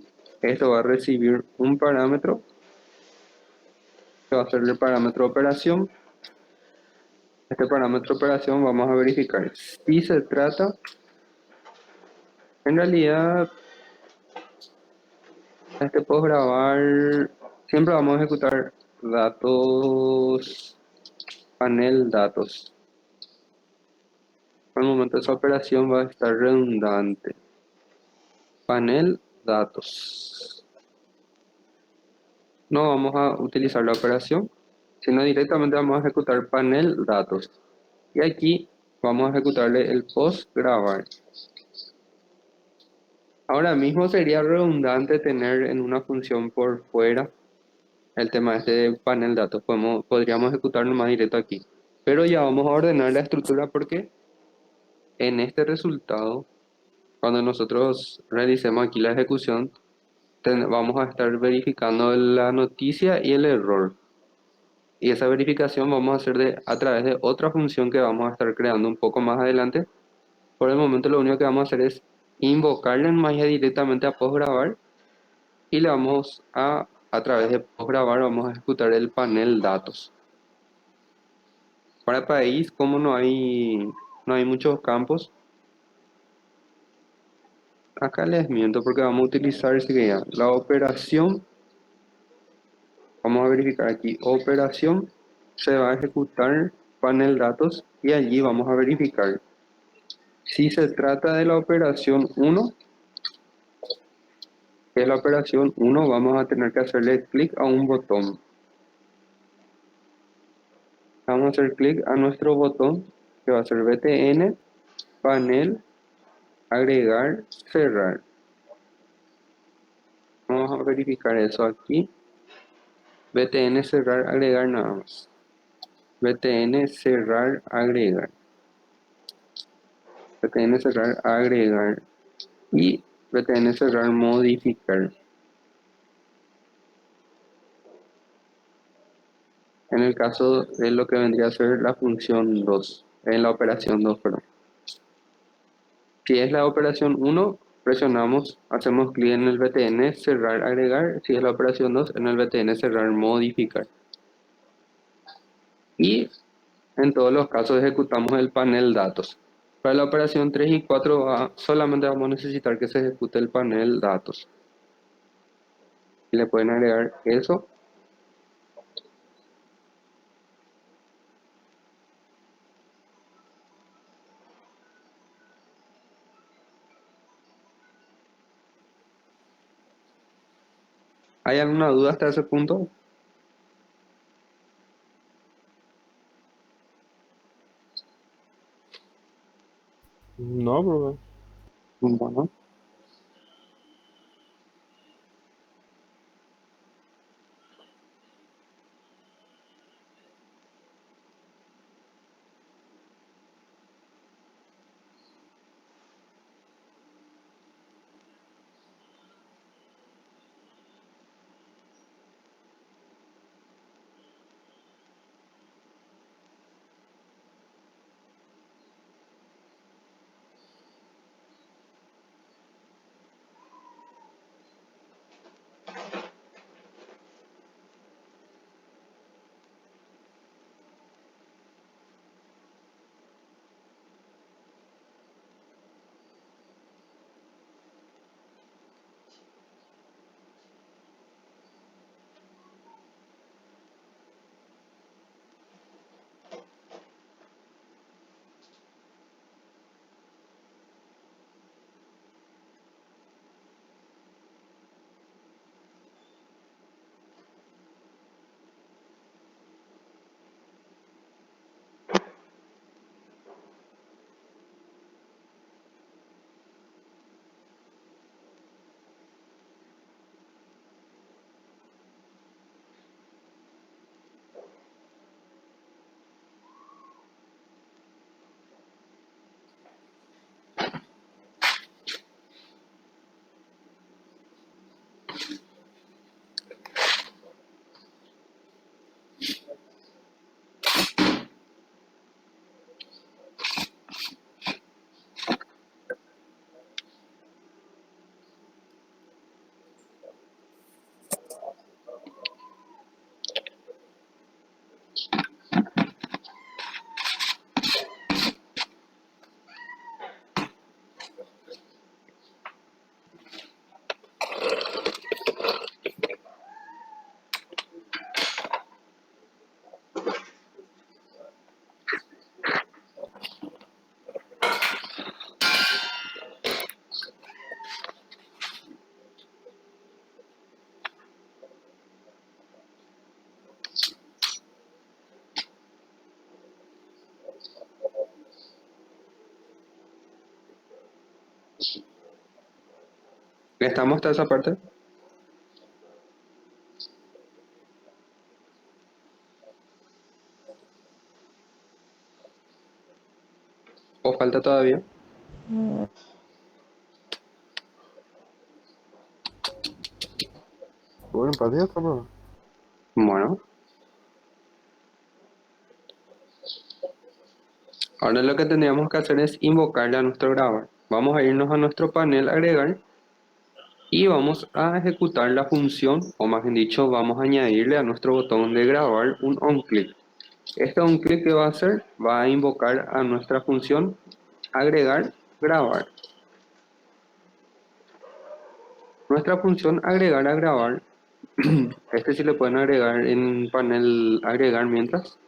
Esto va a recibir un parámetro que va a ser el parámetro operación. Este parámetro operación vamos a verificar si se trata, en realidad, este post grabar, siempre vamos a ejecutar datos, panel datos. Al momento esa operación va a estar redundante. panel datos. No vamos a utilizar la operación, sino directamente vamos a ejecutar panel datos. Y aquí vamos a ejecutarle el post grabar. Ahora mismo sería redundante tener en una función por fuera el tema este de panel datos. Podríamos ejecutarlo más directo aquí. Pero ya vamos a ordenar la estructura porque en este resultado, cuando nosotros realicemos aquí la ejecución, vamos a estar verificando la noticia y el error. Y esa verificación vamos a hacer a través de otra función que vamos a estar creando un poco más adelante. Por el momento lo único que vamos a hacer es invocarle en Maya directamente a postgrabar y le vamos a través de postgrabar vamos a ejecutar el panel datos. Para país, como no hay muchos campos, acá les miento porque vamos a utilizar enseguida la operación. Vamos a verificar aquí, operación, se va a ejecutar panel datos y allí vamos a verificar. Si se trata de la operación 1, que es la operación 1, vamos a tener que hacerle clic a un botón. Vamos a hacer clic a nuestro botón que va a ser btn, panel, agregar, cerrar. Vamos a verificar eso aquí. btn, cerrar, agregar nada más. btn, cerrar, agregar. btn, cerrar, agregar. Y btn, cerrar, modificar. En el caso de lo que vendría a ser la función 2, en la operación 2, perdón. Si es la operación 1, presionamos, hacemos clic en el btn, cerrar, agregar. Si es la operación 2, en el btn, cerrar, modificar. Y en todos los casos ejecutamos el panel datos. Para la operación 3 y 4 solamente vamos a necesitar que se ejecute el panel datos. Y le pueden agregar eso. ¿Hay alguna duda hasta ese punto? No, profe. Bueno. ¿Estamos hasta esa parte? ¿O falta todavía? Por empate ya está, profe. Bueno, ahora lo que tendríamos que hacer es invocarle a nuestro grabar. Vamos a irnos a nuestro panel agregar y vamos a ejecutar la función, o más bien dicho, vamos a añadirle a nuestro botón de grabar un onClick. Este onClick que va a hacer, va a invocar a nuestra función agregar grabar. Nuestra función agregar a grabar, este sí le pueden agregar en panel agregar mientras.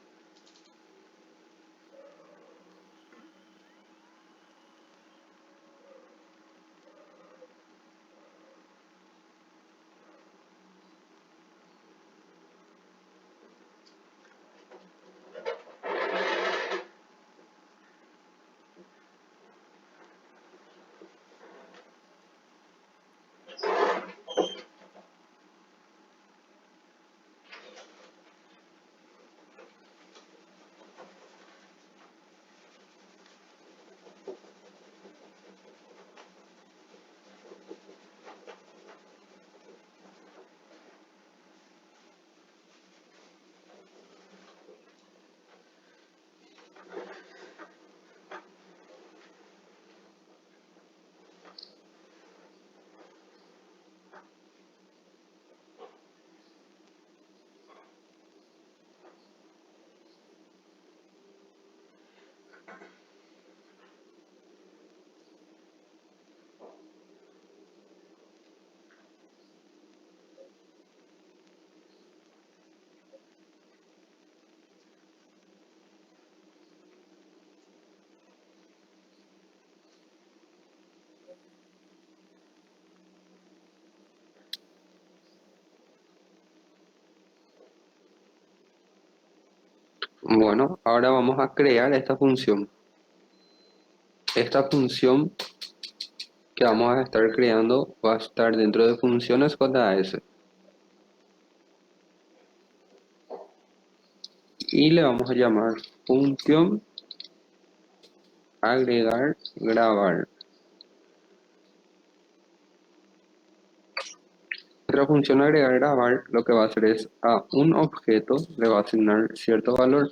Bueno, ahora vamos a crear esta función. Esta función que vamos a estar creando va a estar dentro de funciones JS. Y le vamos a llamar función agregar grabar. Nuestra función agregar grabar lo que va a hacer es a un objeto le va a asignar cierto valor.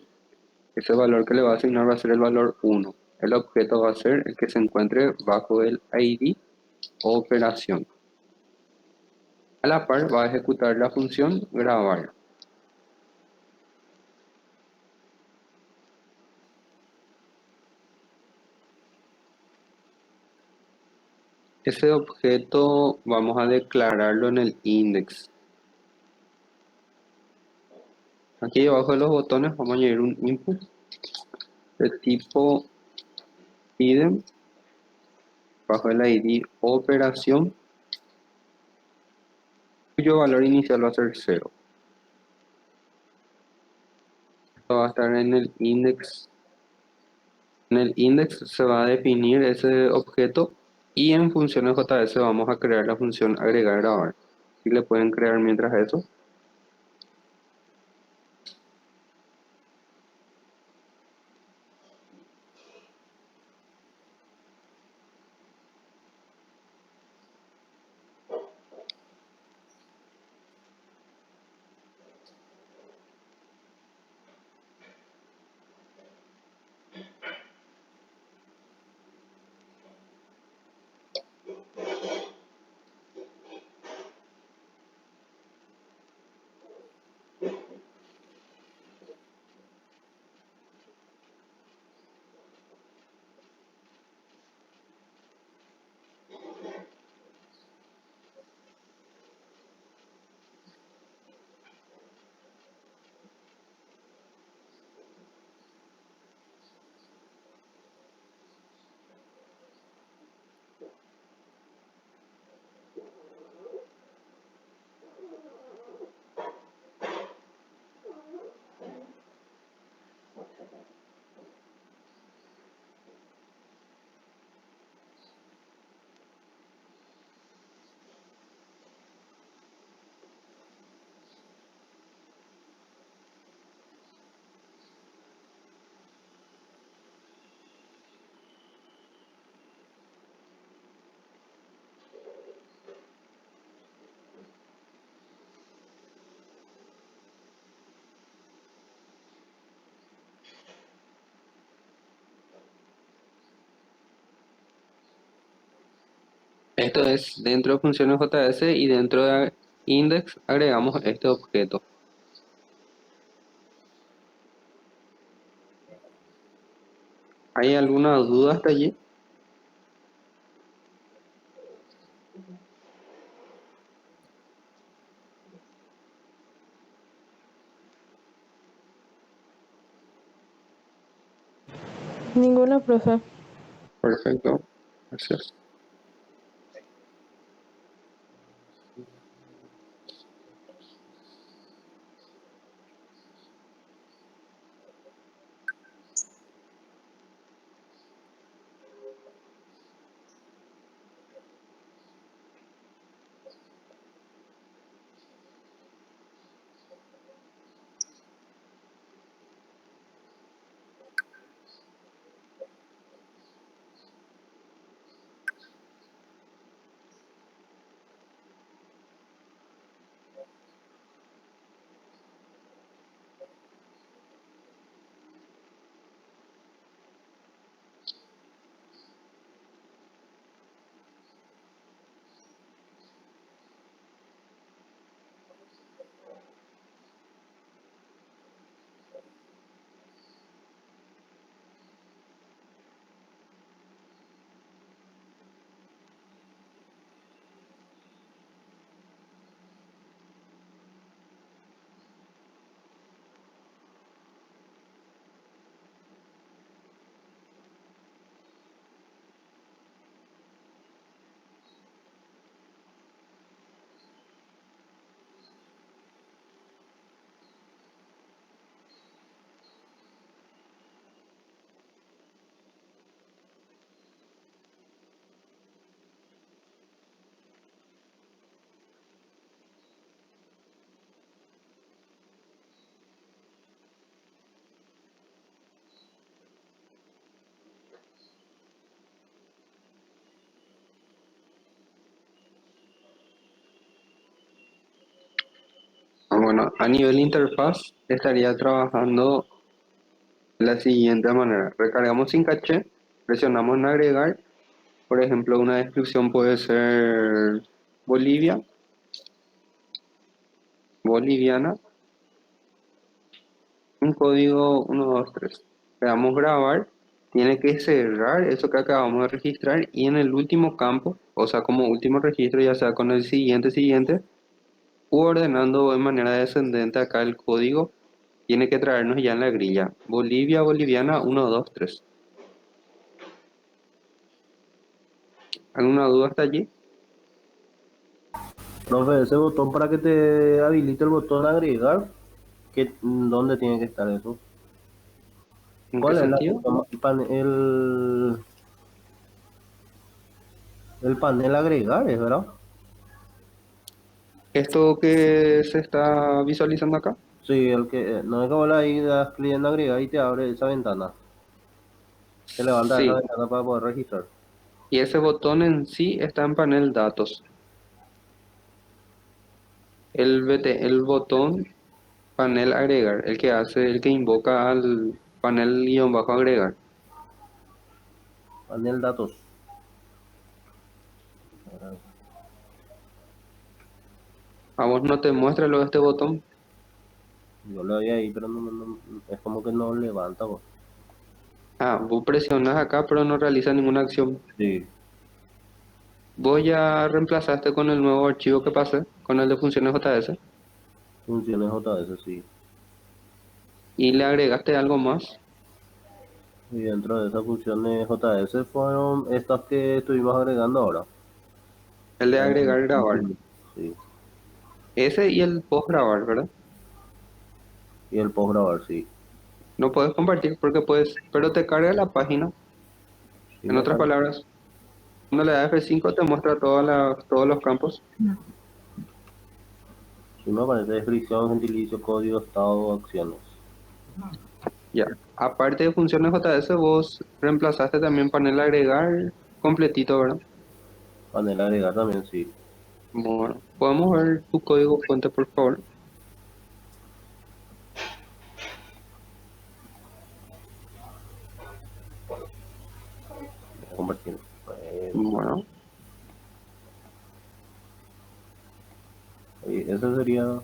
Ese valor que le va a asignar va a ser el valor 1. El objeto va a ser el que se encuentre bajo el ID o operación. A la par va a ejecutar la función grabar. Ese objeto vamos a declararlo en el index. Aquí debajo de los botones vamos a añadir un input de tipo idem bajo el ID operación cuyo valor inicial va a ser 0. Esto va a estar en el index. En el index se va a definir ese objeto y en funciones JS vamos a crear la función agregar grabar. Si le pueden crear mientras eso. Esto es dentro de funciones JS y dentro de index agregamos este objeto. ¿Hay alguna duda hasta allí? Ninguna, profe. Perfecto. Gracias. Bueno, a nivel interfaz estaría trabajando de la siguiente manera. Recargamos sin caché, presionamos en agregar. Por ejemplo, una descripción puede ser Bolivia, boliviana, un código 123. Le damos grabar, tiene que cerrar eso que acabamos de registrar y en el último campo, o sea, como último registro, ya sea con el siguiente, u ordenando de manera descendente acá el código, tiene que traernos ya en la grilla. Bolivia, boliviana, 123. ¿Alguna duda hasta allí? Profe, ese botón para que te habilite el botón agregar, ¿dónde tiene que estar eso? ¿En qué ¿Cuál es sentido? el panel agregar, es verdad? Esto que se está visualizando acá. Sí, el que no es que vos ahí das clic en agregar y te abre esa ventana. Te levanta esa Sí, ventana para poder registrar. y ese botón en sí está en panel datos. El botón panel agregar, el que invoca al panel guión bajo agregar. Panel datos. A vos no te muestra lo de este botón. Yo le doy ahí, pero es como que no levanta vos. Ah, vos presionás acá, pero no realiza ninguna acción. Sí, Vos ya reemplazaste con el nuevo archivo que pasé, con el de funciones JS, funciones JS, sí. y le agregaste algo más. Y dentro de esas funciones JS fueron estas que estuvimos agregando ahora. El de agregar grabar. Sí. Ese y el post grabar, ¿verdad? Y el post grabar, sí. No puedes compartir porque puedes, pero te carga la página. Sí En me, otras parece. palabras, cuando le das F5 te muestra todos los campos. Sí me parece descripción, gentilicio, código, estado, acciones. Ya. Aparte de funciones JS, vos reemplazaste también panel agregar completito, ¿verdad? Panel agregar también, sí. Bueno, podemos ver tu código fuente, por favor. Compartir. Bueno. ese sería.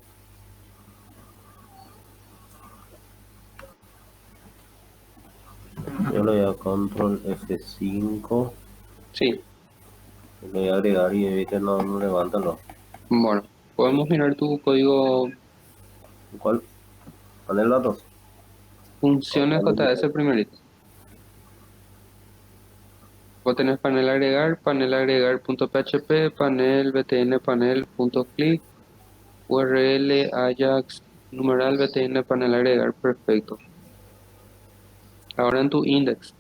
Yo le voy a control F5, Sí, le voy a agregar y ve que no levanta lo. bueno, podemos mirar tu código ¿Cuál? Panel datos. funciones JS primerito. Vos tenés panel agregar punto PHP, panel btn panel punto click, URL Ajax numeral btn panel agregar, perfecto. Ahora en tu index,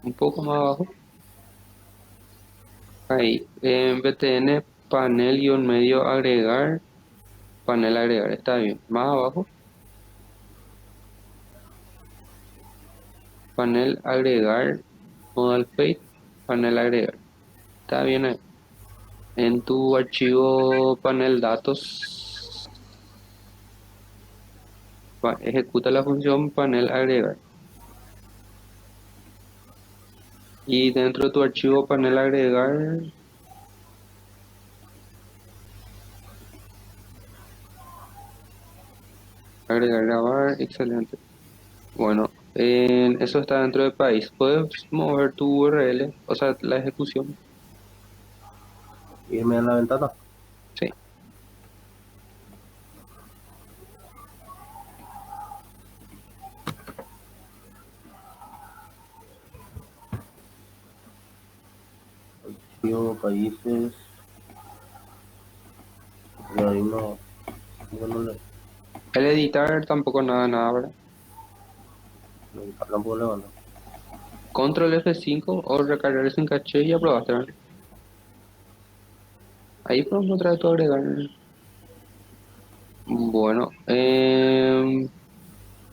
un poco más abajo, ahí, en btn panel-medio agregar, panel agregar, está bien. Más abajo, panel agregar, modal fade, panel agregar, está bien ahí. En tu archivo panel datos, ejecuta la función panel agregar. Y dentro de tu archivo panel agregar, agregar, grabar, excelente. Bueno, eso está dentro del país. Puedes mover tu URL, o sea, la ejecución. Irme a la ventana. Sí. Archivo, países. Y ahí no le. El editar tampoco nada, ¿verdad? No puedo levantar. Control F5 o recargar sin caché y aprobaste, ¿verdad? Ahí podemos otra vez tu agregar. Bueno,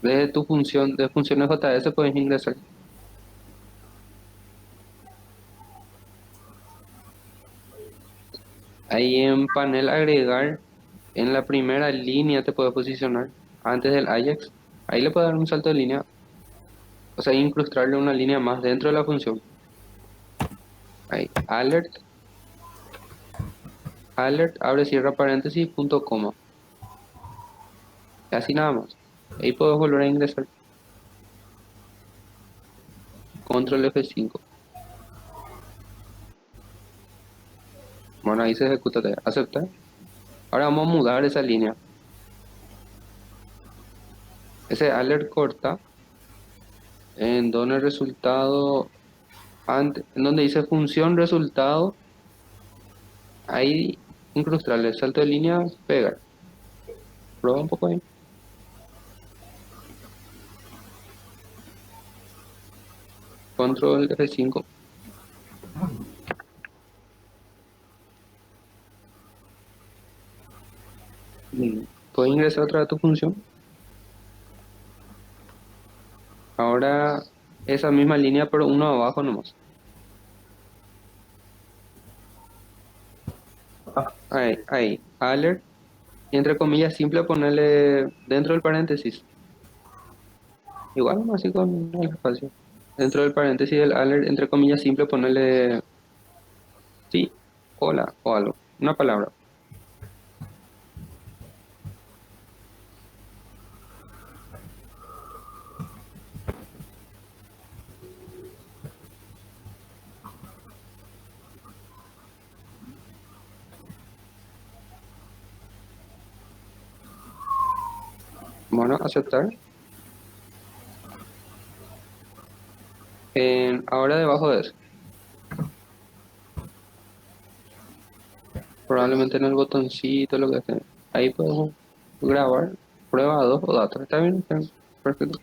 desde tu función, de funciones JS puedes ingresar. Ahí en panel agregar, en la primera línea te puedes posicionar antes del Ajax. Ahí le puedes dar un salto de línea, o sea, incrustarle una línea más dentro de la función. Ahí, alert, abre, cierra paréntesis, punto coma. Así nada más. Ahí puedes volver a ingresar. Control F5. Bueno, ahí se ejecuta, aceptar. Ahora vamos a mudar esa línea. Ese alert corta en donde el resultado, en donde dice función resultado, ahí incrustarle salto de línea, pegar. Prueba un poco ahí. Control F5. Puedes ingresar otra vez a tu función. Ahora esa misma línea, pero uno abajo nomás. Ahí, alert. Y entre comillas, simple ponerle dentro del paréntesis. Igual, ¿no? Así con el espacio. Dentro del paréntesis del alert, entre comillas, simple ponerle sí, hola o algo. Una palabra. Bueno, aceptar. Ahora debajo de eso. Probablemente en el botoncito, lo que sea. Ahí podemos grabar, prueba 2 o datos. ¿Está bien? Está bien. Perfecto.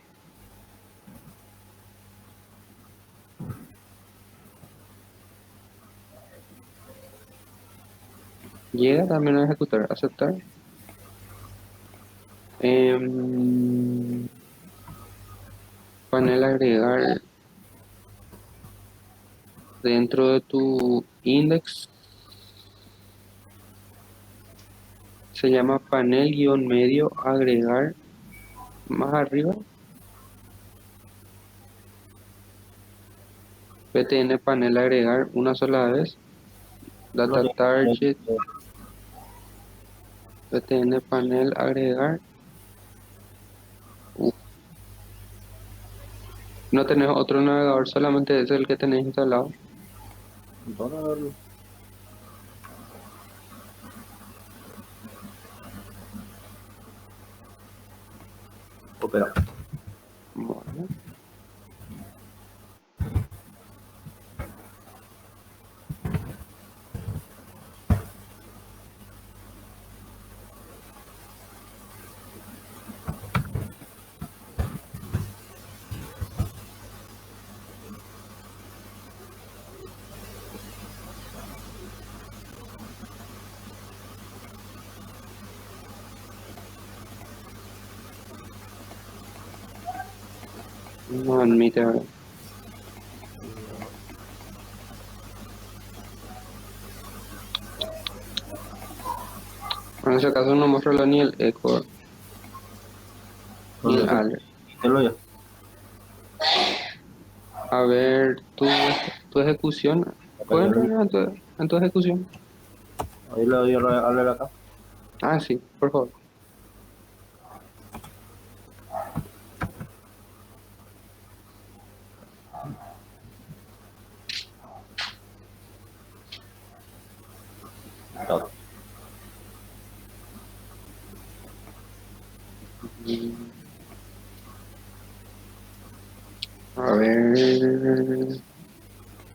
Llega también a ejecutar, aceptar. Panel agregar dentro de tu index. Se llama panel-medio agregar más arriba. PTN panel agregar una sola vez. No Data te- target, btn panel, agregar. Uf, no tenés otro navegador, solamente ese es el que tenés instalado. Entonces, opera. Bueno, no admite, ¿verdad? En ese caso no muestra ni el eco ni Bueno, el eso, alert. quítelo ya. A ver, tu ejecución. Acá ya ¿Pueden lo- ver en tu ejecución? Ahí le doy a darle acá. Ah, sí, por favor. Claro. Mm, A ver.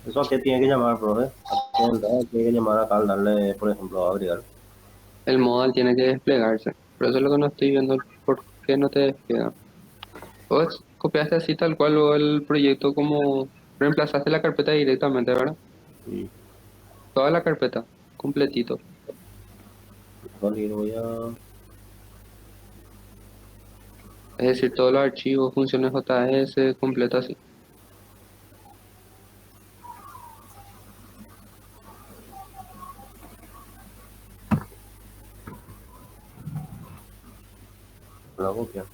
Eso a qué tiene que llamar, profe. ¿A qué entrada tiene que llamar acá al darle, por ejemplo, a agregar? El modal tiene que desplegarse. Pero eso es lo que no estoy viendo, por qué no te despliega. Vos copiaste así tal cual luego el proyecto como reemplazaste la carpeta directamente, ¿verdad? Sí. Toda la carpeta, completito. Vale, voy a... Es decir, todos los archivos, funciones JS, completo así. La copia.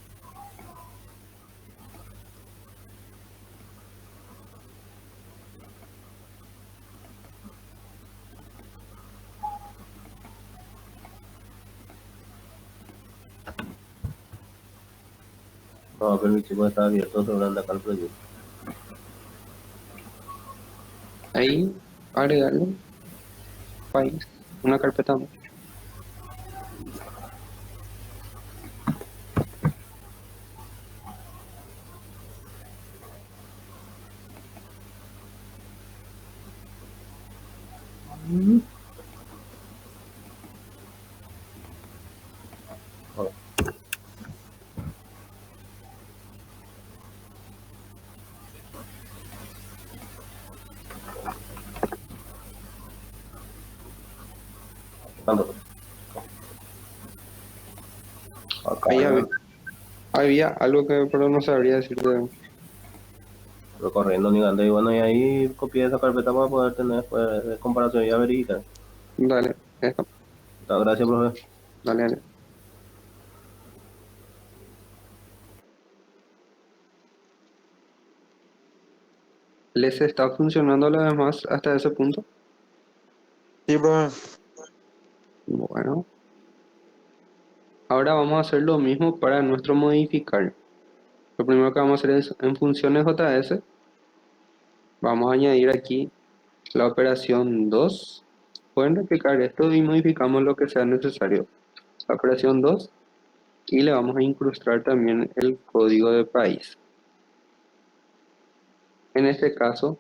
No va a permitir que está abierto sobre acá el proyecto. Ahí, agregarle, país, una carpeta más. Ahora, tanto. Acá, Ahí ¿verdad? había algo que, pero no sabría decirte. Recorriendo ni grande. Y bueno, y ahí copié esa carpeta para poder tener después comparación y a verificar. Dale, eso, Muchas gracias, profe. dale, dale. ¿Les está funcionando lo demás hasta ese punto? Sí, profe. Bueno, ahora vamos a hacer lo mismo para nuestro modificar. Lo primero que vamos a hacer es en funciones JS, vamos a añadir aquí la operación 2. Pueden replicar esto y modificamos lo que sea necesario. La operación 2 y le vamos a incrustar también el código de país. En este caso,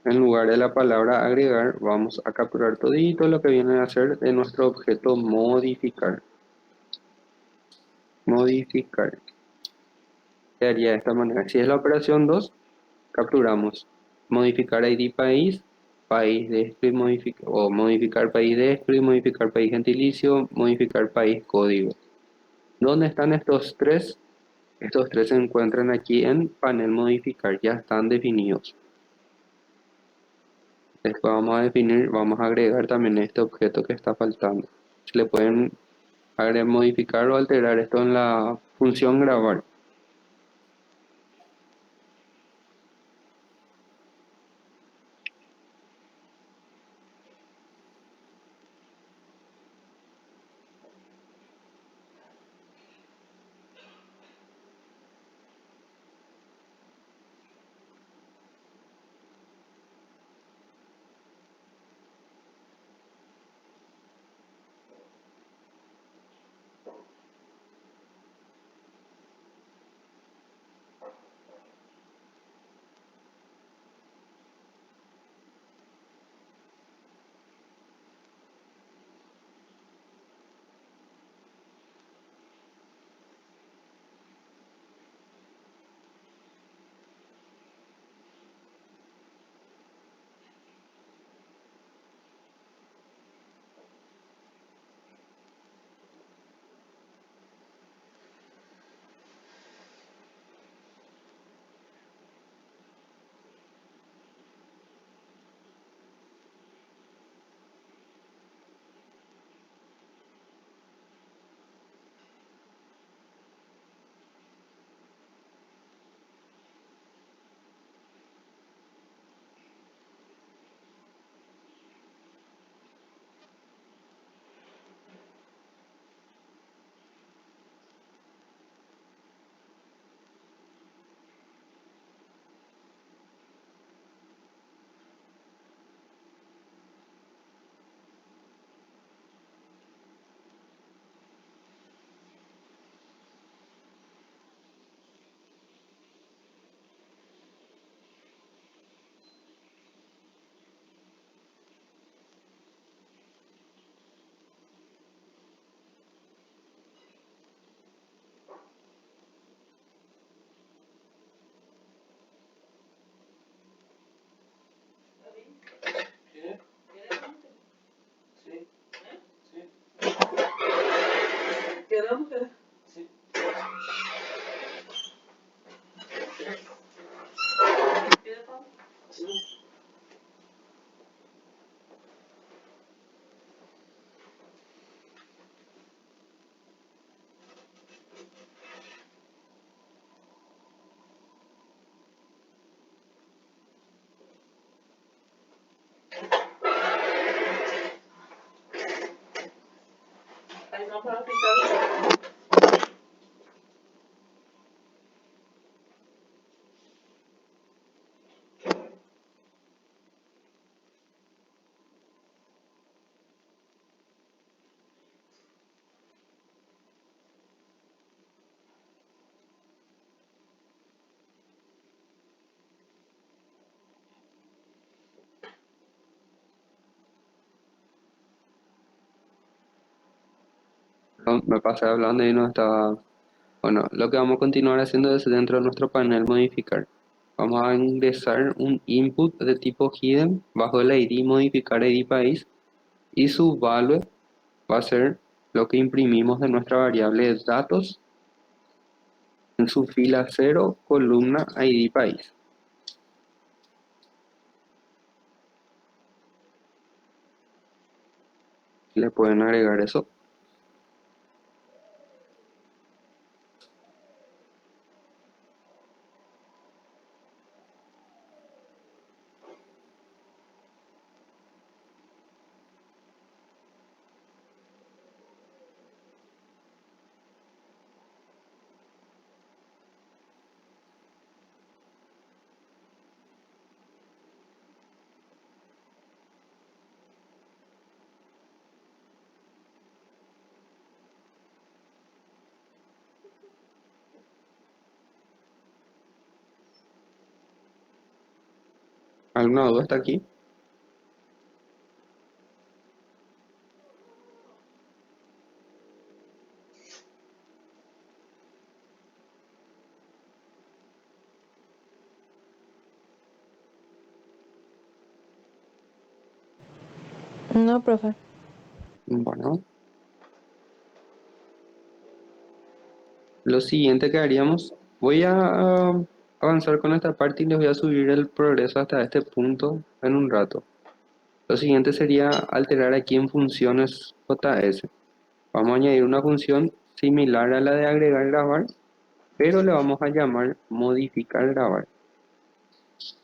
en lugar de la palabra agregar, vamos a capturar todito lo que viene a ser de nuestro objeto modificar. Modificar. Se haría de esta manera. Si es la operación 2, capturamos modificar ID país, país de esto y modificar, o modificar país de esto y modificar país gentilicio, modificar país código. ¿Dónde están estos tres? Estos tres se encuentran aquí en panel modificar, ya están definidos. Después vamos a definir, vamos a agregar también este objeto que está faltando. Se le pueden agregar, modificar o alterar esto en la función grabar. No, me pasé hablando y no estaba... Bueno, lo que vamos a continuar haciendo es dentro de nuestro panel modificar. Vamos a ingresar un input de tipo hidden bajo el ID modificar ID país y su value va a ser lo que imprimimos de nuestra variable datos en su fila 0, columna ID país. Le pueden agregar eso. ¿Alguna duda hasta aquí? No, profe. Bueno, lo siguiente que haríamos, voy a avanzar con esta parte y les voy a subir el progreso hasta este punto en un rato. Lo siguiente sería alterar aquí en funciones JS. Vamos a añadir una función similar a la de agregar grabar, pero le vamos a llamar modificar grabar.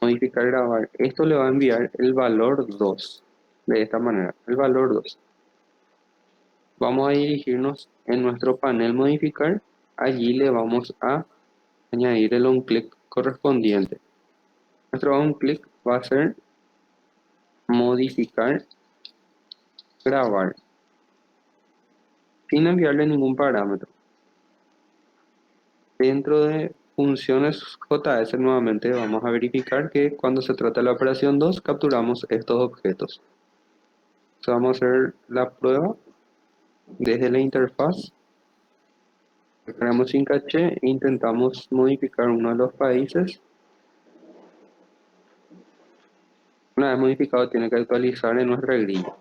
Modificar grabar. Esto le va a enviar el valor 2. De esta manera, el valor 2. Vamos a dirigirnos en nuestro panel modificar. Allí le vamos a añadir el onClick correspondiente. Nuestro onClick va a ser modificar grabar, sin enviarle ningún parámetro. Dentro de funciones JS nuevamente vamos a verificar que cuando se trata de la operación 2 capturamos estos objetos. Entonces vamos a hacer la prueba desde la interfaz. Creamos sin caché e intentamos modificar uno de los países. Una vez modificado tiene que actualizar en nuestra grilla.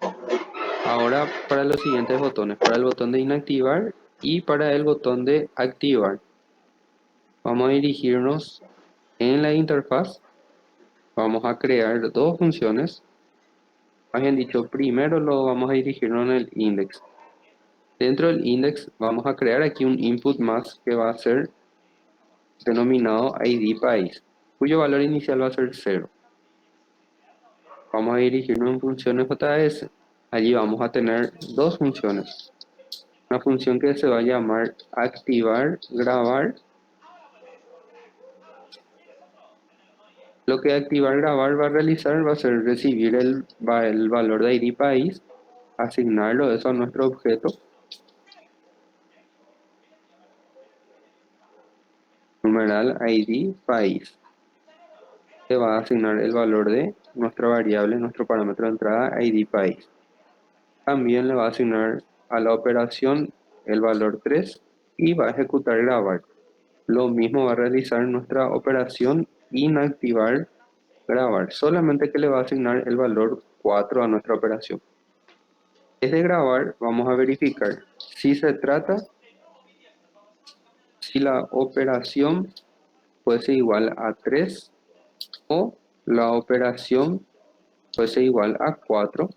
Ahora para los siguientes botones, para el botón de inactivar y para el botón de activar. Vamos a dirigirnos en la interfaz. Vamos a crear dos funciones. Más bien dicho, primero lo vamos a dirigirnos en el index. Dentro del index vamos a crear aquí un input más que va a ser denominado ID país, cuyo valor inicial va a ser 0. Vamos a dirigirnos en funciones JS. Allí vamos a tener dos funciones. Una función que se va a llamar activar grabar. Lo que activar grabar va a realizar va a ser recibir el valor de ID país, asignarlo eso a nuestro objeto, numeral ID país. Se va a asignar el valor de nuestra variable, nuestro parámetro de entrada ID país. También le va a asignar a la operación el valor 3 y va a ejecutar grabar. Lo mismo va a realizar nuestra operación inactivar grabar, solamente que le va a asignar el valor 4 a nuestra operación. Desde grabar vamos a verificar si se trata, si la operación fuese igual a 3 o la operación fuese igual a 4. Va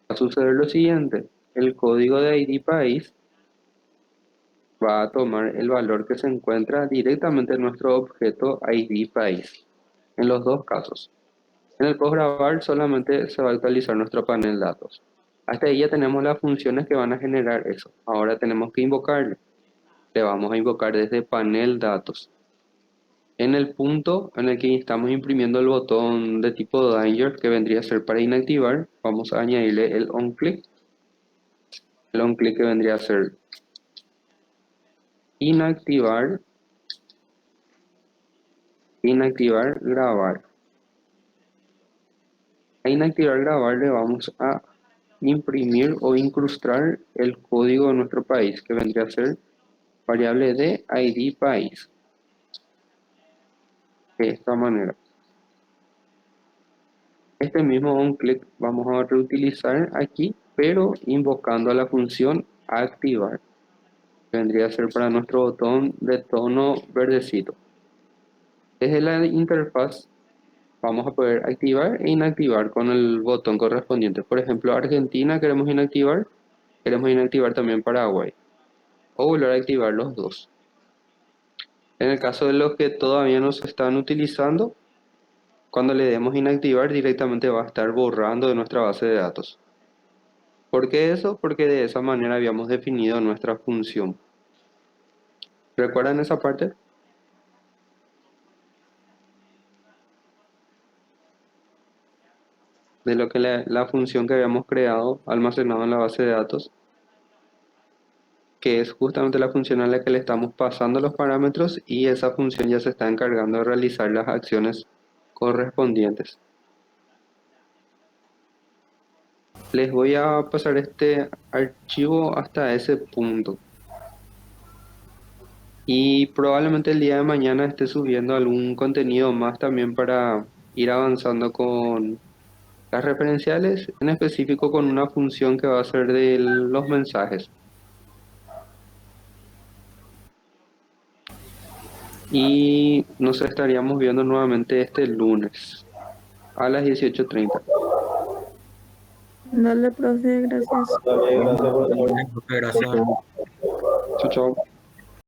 a suceder lo siguiente: el código de ID país va a tomar el valor que se encuentra directamente en nuestro objeto ID país, en los dos casos. En el post grabar solamente se va a actualizar nuestro panel datos. Hasta ahí ya tenemos las funciones que van a generar eso. Ahora tenemos que invocarle. Le vamos a invocar desde panel datos. En el punto en el que estamos imprimiendo el botón de tipo danger, que vendría a ser para inactivar, vamos a añadirle el onClick. El onClick que vendría a ser inactivar, grabar. A inactivar grabar le vamos a imprimir o incrustar el código de nuestro país, que vendría a ser variable de ID país. De esta manera. Este mismo onClick vamos a reutilizar aquí, pero invocando a la función activar. Vendría a ser para nuestro botón de tono verdecito. Desde la interfaz vamos a poder activar e inactivar con el botón correspondiente. Por ejemplo, Argentina queremos inactivar también Paraguay. O volver a activar los dos. En el caso de los que todavía no se están utilizando, cuando le demos inactivar directamente va a estar borrando de nuestra base de datos. ¿Por qué eso? Porque de esa manera habíamos definido nuestra función. ¿Recuerdan esa parte? De lo que la función que habíamos creado, almacenado en la base de datos, que es justamente la función a la que le estamos pasando los parámetros y esa función ya se está encargando de realizar las acciones correspondientes. Les voy a pasar este archivo hasta ese punto. Y probablemente el día de mañana esté subiendo algún contenido más también para ir avanzando con las referenciales, en específico con una función que va a ser de los mensajes. Y nos estaríamos viendo nuevamente este lunes a las 18:30. Dale, profe, gracias. Dale, gracias por todo. Gracias. Chau, chau.